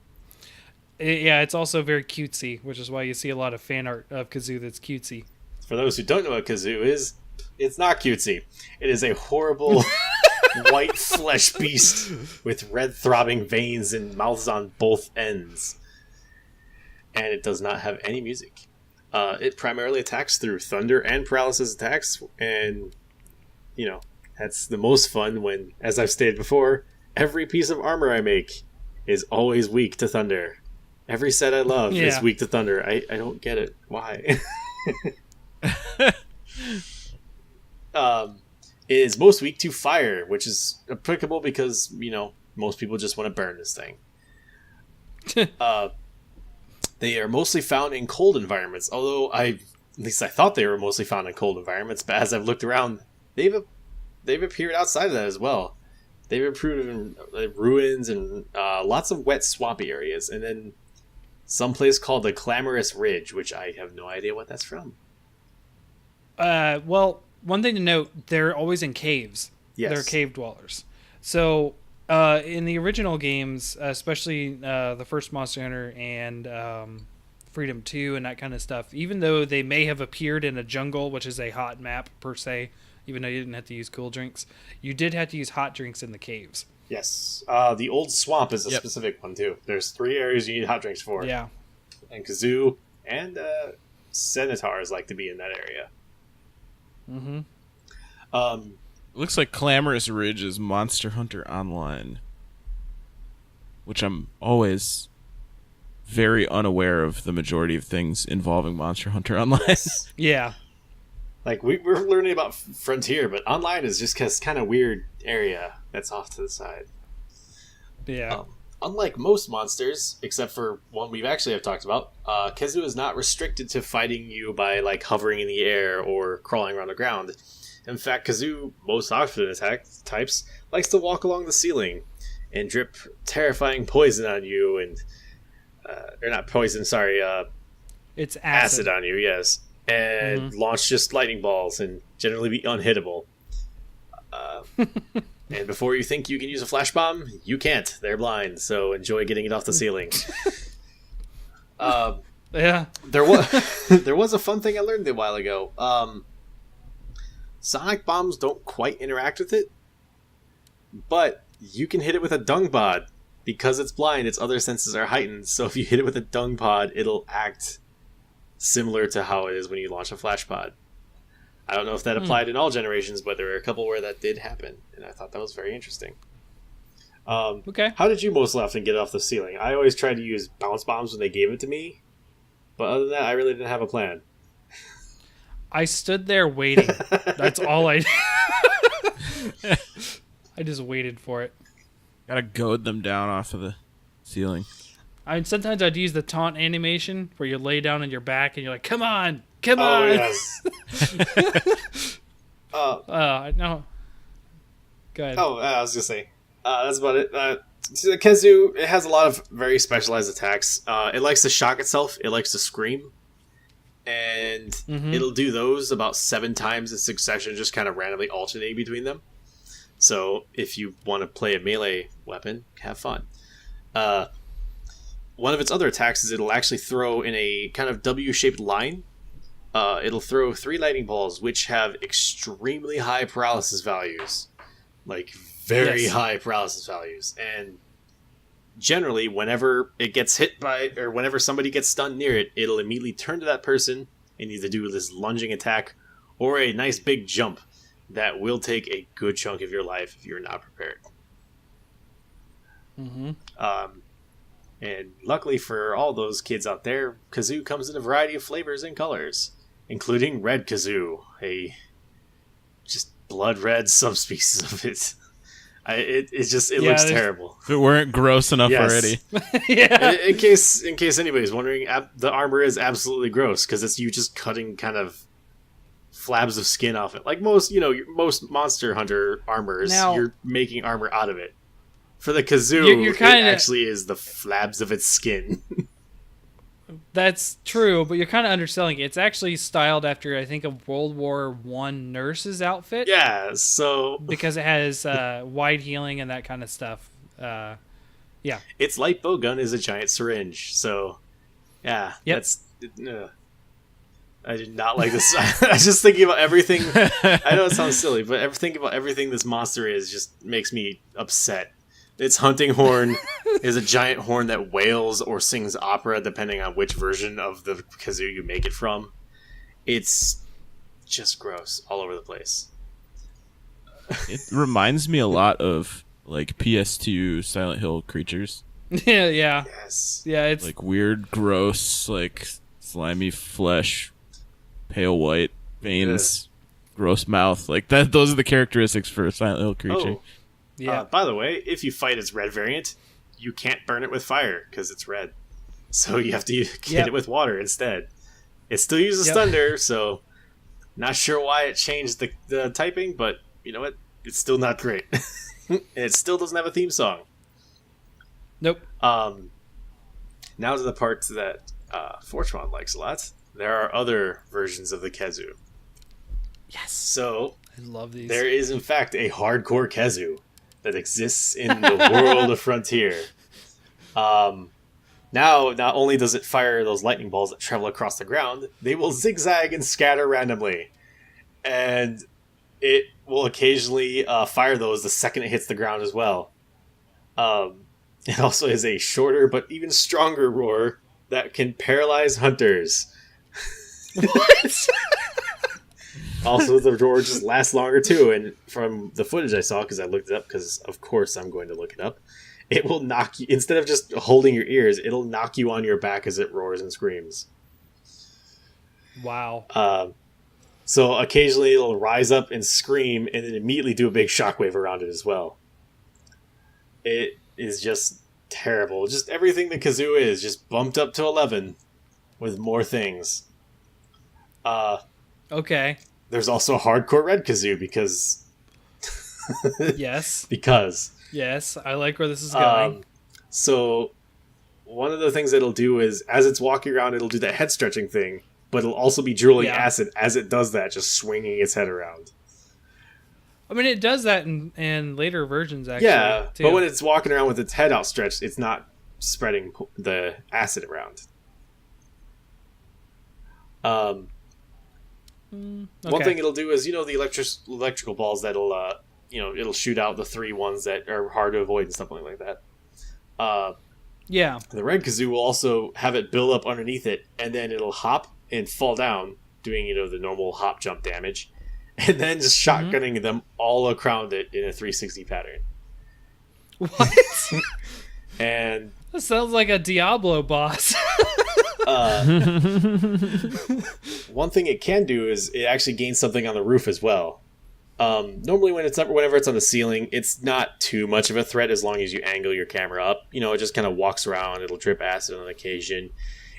Yeah, it's also very cutesy, which is why you see a lot of fan art of kazoo that's cutesy. For those who don't know what kazoo is, it's not cutesy. It is a horrible white flesh beast with red throbbing veins and mouths on both ends. And it does not have any music. It primarily attacks through thunder and paralysis attacks, and that's the most fun when, as I've stated before, every piece of armor I make is always weak to thunder. Every set I love is weak to thunder. I don't get it. Why? It is most weak to fire, which is applicable because, most people just want to burn this thing. They are mostly found in cold environments, although at least I thought they were mostly found in cold environments, but as I've looked around, they've appeared outside of that as well. They've appeared in ruins and lots of wet, swampy areas, and then some place called the Clamorous Ridge, which I have no idea what that's from. Well, one thing to note, they're always in caves. Yes. They're cave dwellers. So, in the original games, especially the first Monster Hunter and Freedom 2 and that kind of stuff, even though they may have appeared in a jungle, which is a hot map per se, even though you didn't have to use cool drinks, you did have to use hot drinks in the caves. Yes. The Old Swamp is a specific one, too. There's 3 areas you need hot drinks for. Yeah. And Kazoo and Centaurs like to be in that area. Mm-hmm. Looks like Clamorous Ridge is Monster Hunter Online, which I'm always very unaware of the majority of things involving Monster Hunter Online. Yeah. Like we're learning about Frontier, but online is just kind of weird area that's off to the side. Yeah. Unlike most monsters, except for one we've actually have talked about, Khezu is not restricted to fighting you by like hovering in the air or crawling around the ground. In fact, Khezu, most often attack types, likes to walk along the ceiling and drip terrifying poison on you, and or not poison, sorry, it's acid on you, yes, and launch just lightning balls and generally be unhittable. And before you think you can use a flash bomb, you can't. They're blind, so enjoy getting it off the ceiling. Yeah. There was a fun thing I learned a while ago. Sonic bombs don't quite interact with it, but you can hit it with a dung pod. Because it's blind, its other senses are heightened, so if you hit it with a dung pod, it'll act similar to how it is when you launch a flash pod. I don't know if that applied in all generations, but there were a couple where that did happen, and I thought that was very interesting. Okay. How did you most often get it off the ceiling? I always tried to use bounce bombs when they gave it to me, but other than that, I really didn't have a plan. I stood there waiting. That's all I did. I just waited for it. Gotta goad them down off of the ceiling. I mean, sometimes I'd use the taunt animation where you lay down on your back and you're like, come on. Oh, yes. No. Go ahead. I was gonna say that's about it. So Khezu, it has a lot of very specialized attacks. It likes to shock itself. It likes to scream, and it'll do those about 7 times in succession, just kind of randomly alternating between them. So if you want to play a melee weapon, have fun. One of its other attacks is it'll actually throw in a kind of W-shaped line. It'll throw 3 lightning balls, which have extremely high paralysis values. Like, very high paralysis values. And generally, whenever it gets hit by, or whenever somebody gets stunned near it, it'll immediately turn to that person and either do this lunging attack or a nice big jump that will take a good chunk of your life if you're not prepared. And luckily for all those kids out there, Kazoo comes in a variety of flavors and colors, including red Kazoo, a just blood red subspecies of it. It looks terrible. If it weren't gross enough already. Yeah. In case anybody's wondering, the armor is absolutely gross because it's you just cutting kind of flabs of skin off it. Like most Monster Hunter armors, you're making armor out of it. For the Kazoo, it actually is the flabs of its skin. That's true, but you're kind of underselling it. It's actually styled after, I think, a World War I nurse's outfit. Yeah, so... because it has wide healing and that kind of stuff. Yeah. Its light bow gun is a giant syringe, so... Yeah, that's... I did not like this. I was just thinking about everything... I know it sounds silly, but thinking about everything this monster is just makes me upset. Its hunting horn is a giant horn that wails or sings opera, depending on which version of the kazoo you make it from. It's just gross all over the place. It reminds me a lot of like PS2 Silent Hill creatures. Yeah. Yes. Yeah, it's like weird, gross, like slimy flesh, pale white veins, gross mouth. Like that. Those are the characteristics for a Silent Hill creature. Oh. Yeah. By the way, if you fight its red variant, you can't burn it with fire because it's red. So you have to hit it with water instead. It still uses thunder, so not sure why it changed the typing, but you know what? It's still not great. And it still doesn't have a theme song. Nope. Now to the part that Fortuan likes a lot. There are other versions of the kazoo. Yes. So I love these. There is, in fact, a hardcore kazoo that exists in the world of Frontier. Now, not only does it fire those lightning balls that travel across the ground, they will zigzag and scatter randomly. And it will occasionally fire those the second it hits the ground as well. It also has a shorter but even stronger roar that can paralyze hunters. What? Also, the roar just lasts longer too, and from the footage I saw, because I looked it up, because of course I'm going to look it up, it will knock you, instead of just holding your ears, it'll knock you on your back as it roars and screams. Wow. So occasionally it'll rise up and scream and then immediately do a big shockwave around it as well. It is just terrible. Just everything the kazoo is just bumped up to 11 with more things. Okay. There's also a hardcore red kazoo because... Yes. Because... Yes, I like where this is going. So one of the things it'll do is, as it's walking around, it'll do that head stretching thing, but it'll also be drooling acid as it does that, just swinging its head around. I mean, it does that in later versions, actually. Yeah, too. but when it's walking around with its head outstretched, it's not spreading the acid around. One thing it'll do is, the electrical balls that'll, it'll shoot out the 3 ones that are hard to avoid and stuff like that. Yeah. The red kazoo will also have it build up underneath it, and then it'll hop and fall down, doing, the normal hop jump damage, and then just shotgunning them all around it in a 360 pattern. What? And that sounds like a Diablo boss. One thing it can do is it actually gains something on the roof as well. Normally whenever it's on the ceiling, it's not too much of a threat as long as you angle your camera up. It just kind of walks around. It'll drip acid on occasion.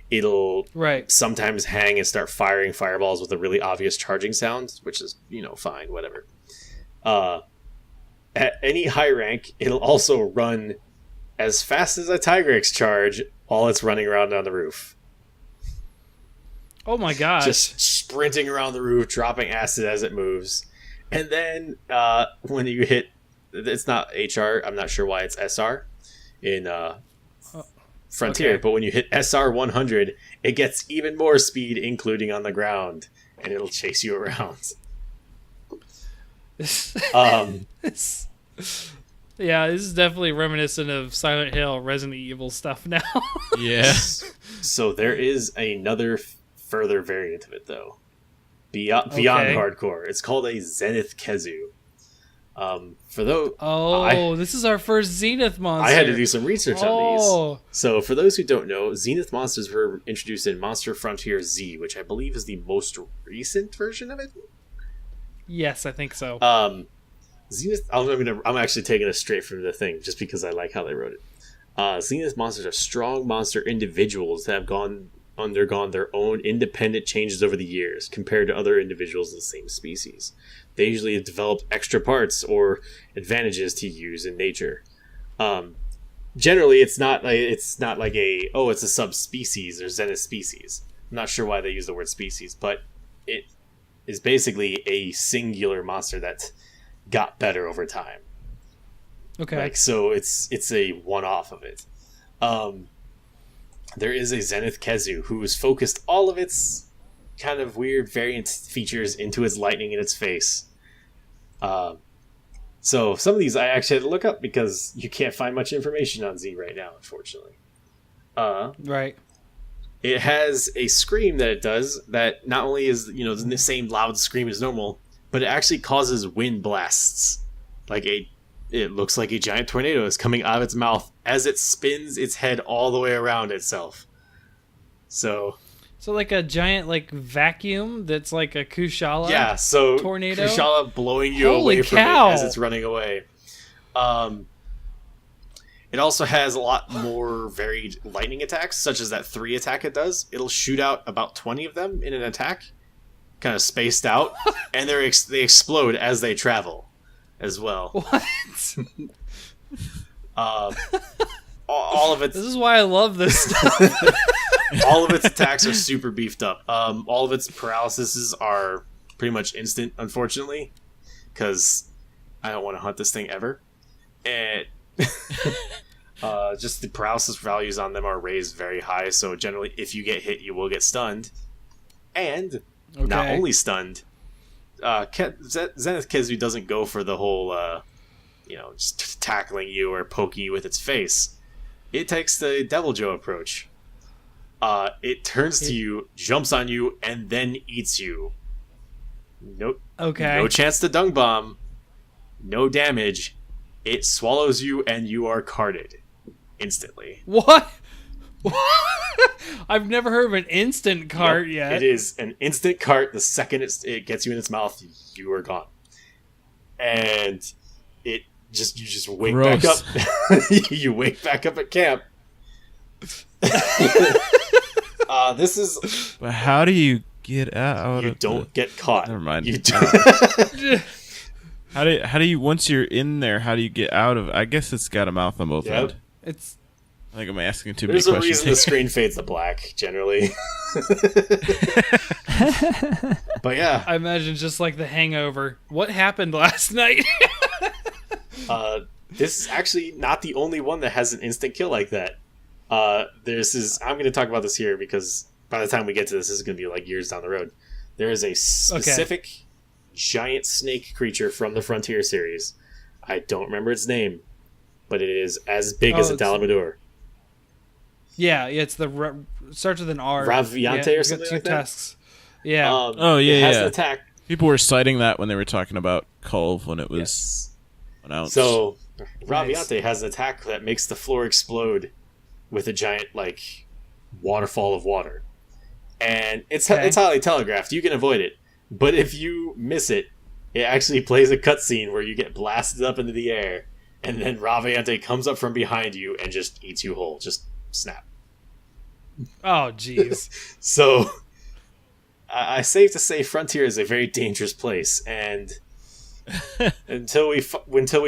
It'll sometimes hang and start firing fireballs with a really obvious charging sound, which is, fine, whatever. At any high rank, it'll also run as fast as a Tigrex charge while it's running around on the roof. Oh my gosh. Just sprinting around the roof, dropping acid as it moves. And then when you hit, it's not HR, I'm not sure why it's SR in Frontier, but when you hit SR 100, it gets even more speed, including on the ground, and it'll chase you around. Yeah, this is definitely reminiscent of Silent Hill, Resident Evil stuff now. Yeah. So there is another further variant of it, though. Beyond hardcore. It's called a Zenith Kazoo. This is our first Zenith monster. I had to do some research on these. So for those who don't know, Zenith monsters were introduced in Monster Frontier Z, which I believe is the most recent version of it. Yes, I think so. Zenith. I'm actually taking it straight from the thing, just because I like how they wrote it. Zenith monsters are strong monster individuals that have undergone their own independent changes over the years compared to other individuals of the same species. They usually have developed extra parts or advantages to use in nature. Generally, it's not like it's a subspecies or Zenith species. I'm not sure why they use the word species, but it is basically a singular monster that got better over time. Okay. So it's a one-off of it. There is a Zenith Kazoo who has focused all of its kind of weird variant features into its lightning in its face. So some of these I actually had to look up because you can't find much information on Z right now, unfortunately. Right. It has a scream that it does that not only is the same loud scream as normal, but it actually causes wind blasts. It looks like a giant tornado is coming out of its mouth as it spins its head all the way around itself. So like a giant vacuum that's like a Kushala tornado? Kushala blowing you away from it as it's running away. It also has a lot more varied lightning attacks, such as that 3 attack it does. It'll shoot out about 20 of them in an attack, kind of spaced out, and they explode as they travel as well. What? All of it. This is why I love this stuff. All of its attacks are super beefed up. All of its paralyses are pretty much instant, unfortunately, because I don't want to hunt this thing ever. And just the paralysis values on them are raised very high, so generally, if you get hit, you will get stunned. And not only stunned, Zenith Kazoo doesn't go for the whole, just tackling you or poking you with its face. It takes the Devil Joe approach. It turns to you, jumps on you, and then eats you. No chance to dung bomb. No damage. it swallows you and you are carded instantly. What? I've never heard of an instant cart yet. It is an instant cart. The second it gets you in its mouth, you are gone. And you just wake Gross. back up. You wake back up at camp. This is. But how do you get out? You don't get caught. Never mind. You don't. How do you once you're in there? How do you get out of? I guess it's got a mouth on both Yep. ends. It's I think I'm asking too There's many a questions. reason the screen fades to black generally. But yeah, I imagine just like The Hangover. What happened last night? this is actually not the only one that has an instant kill like that. I'm going to talk about this here because by the time we get to this is going to be like years down the road. There is a specific giant snake creature from the Frontier series. I don't remember its name, but it is as big as a Dalamador. Yeah, it's starts with an R. Raviante or it's got something two like that? tusks. Yeah. It has an attack. People were citing that when they were talking about Culve when it was announced. So Raviante has an attack that makes the floor explode with a giant like waterfall of water, and it's highly telegraphed. You can avoid it, but if you miss it, it actually plays a cutscene where you get blasted up into the air, and then Raviante comes up from behind you and just eats you whole. Just snap. Oh, jeez. So, I safe to say, Frontier is a very dangerous place, and until we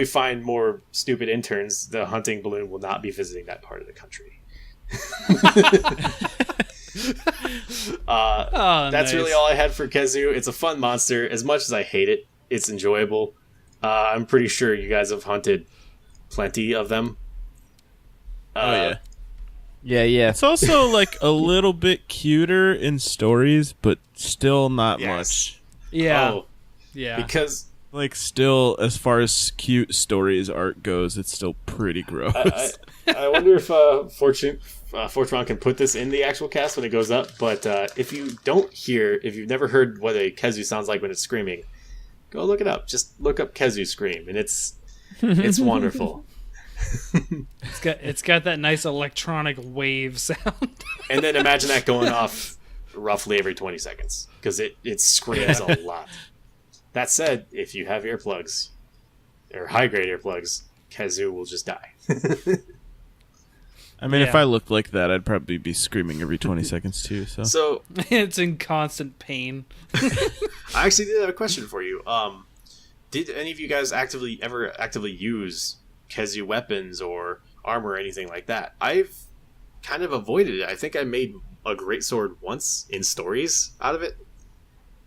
find more stupid interns, the hunting balloon will not be visiting that part of the country. That's nice. really all I had for Kezu. It's a fun monster. As much as I hate it, it's enjoyable. I'm pretty sure you guys have hunted plenty of them. Oh yeah. Yeah. It's also like a little bit cuter in stories, but still not Yes. much. Yeah. Oh, Yeah. because Like still, as far as cute stories art goes, it's still pretty gross. I wonder if Fortuan can put this in the actual cast when it goes up. But if you've never heard what a Kezu sounds like when it's screaming, go look it up. Just look up Kezu scream, and it's wonderful. It's got that nice electronic wave sound. And then imagine that going off roughly every 20 seconds because it screams a lot. That said, if you have earplugs or high grade earplugs, Kezu will just die. I mean, if Yeah. I looked like that, I'd probably be screaming every 20 seconds too. So It's in constant pain. I actually did have a question for you. Did any of you guys ever actively use Kezu weapons or armor or anything like that? I've kind of avoided it. I think I made a greatsword once in stories out of it,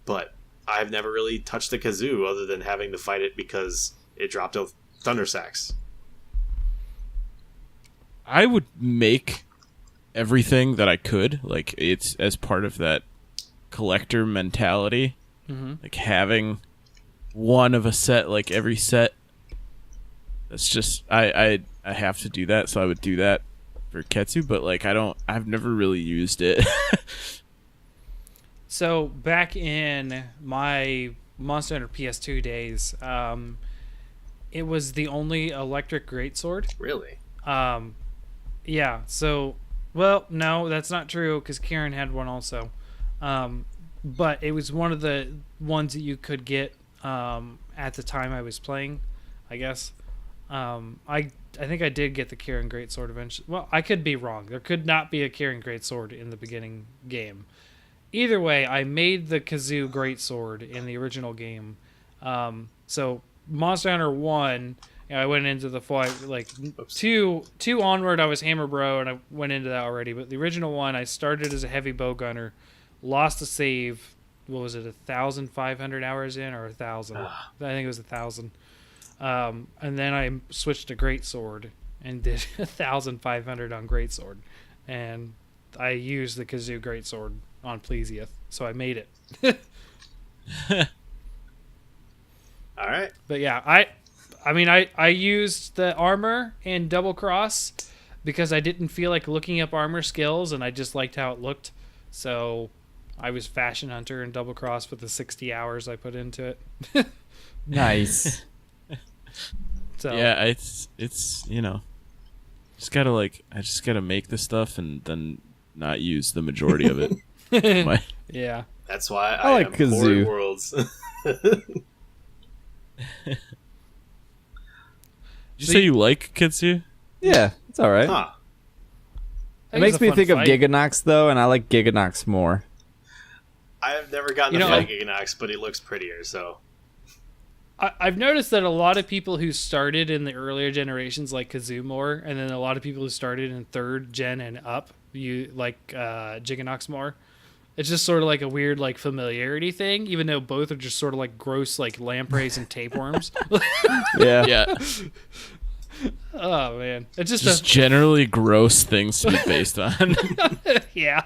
but I've never really touched the Kazoo other than having to fight it because it dropped a thunder sax. I would make everything that I could. Like, it's as part of that collector mentality. Mm-hmm. Like, having one of a set, like every set. That's just, I have to do that, so I would do that for Ketsu, but like, I've never really used it. So back in my Monster Hunter PS2 days, it was the only electric greatsword. Really? Yeah. So, well, no, that's not true because Karen had one also. But it was one of the ones that you could get at the time I was playing, I guess. I think I did get the Karen greatsword eventually. Well, I could be wrong. There could not be a Karen greatsword in the beginning game. Either way, I made the Kazoo greatsword in the original game. So Monster Hunter 1, I went into the fight like two onward. I was Hammer Bro, and I went into that already. But the original one, I started as a heavy bow gunner, lost a save. What was it? 1,500 hours in, or 1,000? I think it was 1,000. And then I switched to greatsword and did 1,500 on greatsword, and I used the Kazoo greatsword on Plesiath, so I made it. All right. But yeah, I used the armor in Double Cross because I didn't feel like looking up armor skills, and I just liked how it looked. So I was Fashion Hunter in Double Cross with the 60 hours I put into it. Nice. So Yeah, it's just gotta I just gotta make the stuff and then not use the majority of it. yeah. That's why I like am kazoo. Horrid Worlds. Did you say you like kazoo? Yeah, it's all right. Huh. It makes me think of Giganox though, and I like Giganox more. I've never gotten to play Giganox, but it looks prettier, so. I've noticed that a lot of people who started in the earlier generations like kazoo more, and then a lot of people who started in 3rd gen and up, you like Giganox more. It's just sort of like a weird like familiarity thing, even though both are just sort of like gross like lampreys and tapeworms. Yeah. Oh man, it's just generally gross things to be based on. Yeah.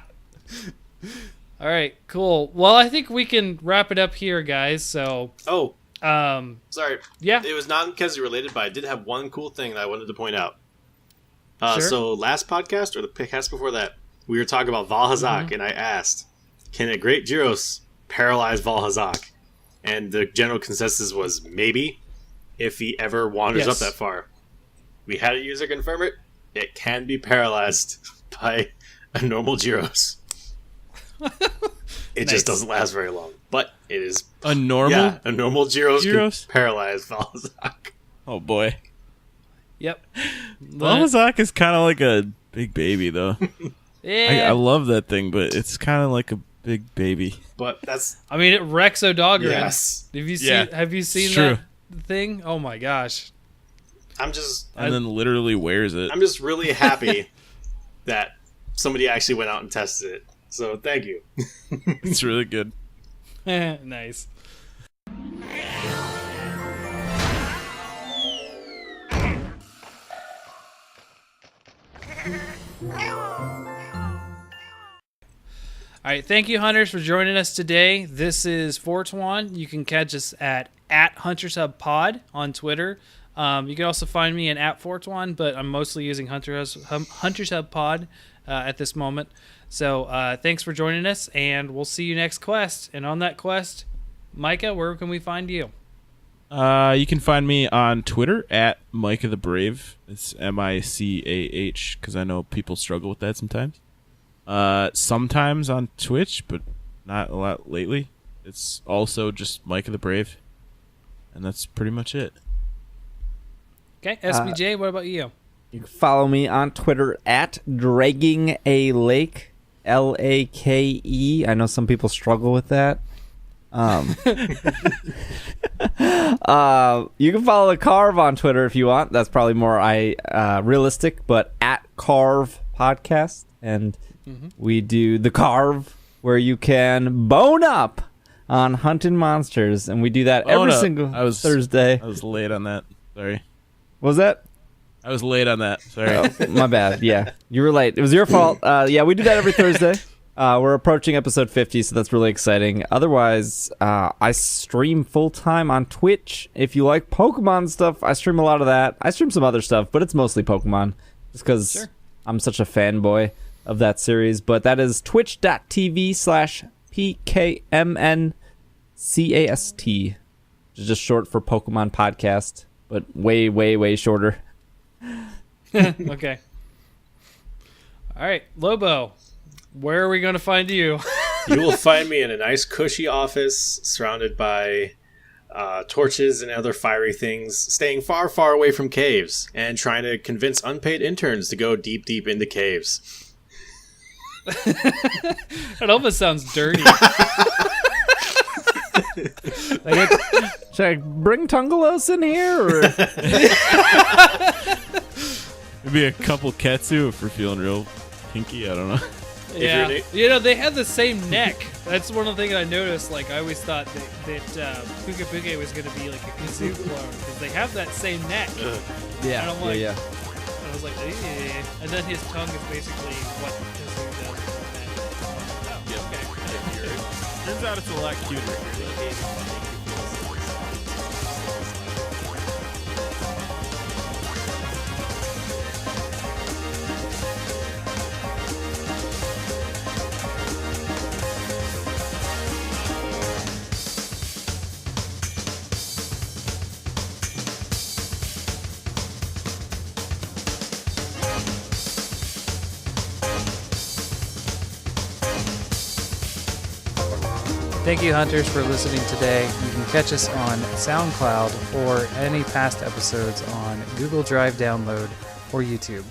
All right, cool. Well, I think we can wrap it up here, guys. So. Oh. Sorry. Yeah. It was non-Kezi related, but I did have one cool thing that I wanted to point out. Sure. So last podcast or the podcast before that, we were talking about Valhazak, and I asked, can a Great Gyros paralyze Valhazak? And the general consensus was maybe, if he ever wanders up that far. We had a user confirm it. It can be paralyzed by a normal Gyros. It just doesn't last very long. But it is a normal Gyros can paralyze Valhazak. Oh boy. Yep. Valhazak is kind of like a big baby, though. Yeah. I love that thing, but it's kind of like a big baby. But that's. I mean, it wrecks Odogarin. Yes. Have you seen that thing? Oh my gosh. I'm just. And then literally wears it. I'm just really happy that somebody actually went out and tested it. So thank you. It's really good. Nice. All right, thank you, hunters, for joining us today. This is Fortuan. You can catch us at Hunters Hub Pod on Twitter. You can also find me at Fortuan, but I'm mostly using Hunters Hub Pod at this moment. So thanks for joining us, and we'll see you next quest. And on that quest, Micah, where can we find you? You can find me on Twitter at Micah the Brave. It's Micah, because I know people struggle with that sometimes. Sometimes on Twitch, but not a lot lately. It's also just Micah the Brave, and that's pretty much it. Okay, SBJ, what about you? You can follow me on Twitter at Dragging a Lake, Lake. I know some people struggle with that. You can follow the Carve on Twitter if you want. That's probably more realistic, but at Carve Podcast, and we do the Carve where you can bone up on hunting monsters, and we do that every single Thursday. I was late on that. Sorry. What was that? I was late on that. Sorry. Oh, my bad. Yeah, you were late. It was your fault. Yeah, we do that every Thursday. We're approaching episode 50, so that's really exciting. Otherwise, I stream full-time on Twitch. If you like Pokemon stuff, I stream a lot of that. I stream some other stuff, but it's mostly Pokemon, just because I'm such a fanboy of that series. But that is twitch.tv/PKMNCAST, which is just short for Pokemon Podcast, but way, way, way shorter. Okay. All right, Lobo, where are we going to find you? You will find me in a nice cushy office surrounded by torches and other fiery things, staying far, far away from caves and trying to convince unpaid interns to go deep, deep into caves. It almost sounds dirty. Should I bring Tungalos in here? Or? Maybe a couple Ketsu if we're feeling real kinky. I don't know. Yeah, you know, they had the same neck. That's one of the things I noticed. Like, I always thought that Puka Puke was going to be like a kazoo clone because they have that same neck. Yeah, and I'm like, yeah. I was like, eh. And then his tongue is basically what kazoo does. Oh, okay. Turns out it's a lot cuter. Thank you, hunters, for listening today. You can catch us on SoundCloud or any past episodes on Google Drive download or YouTube.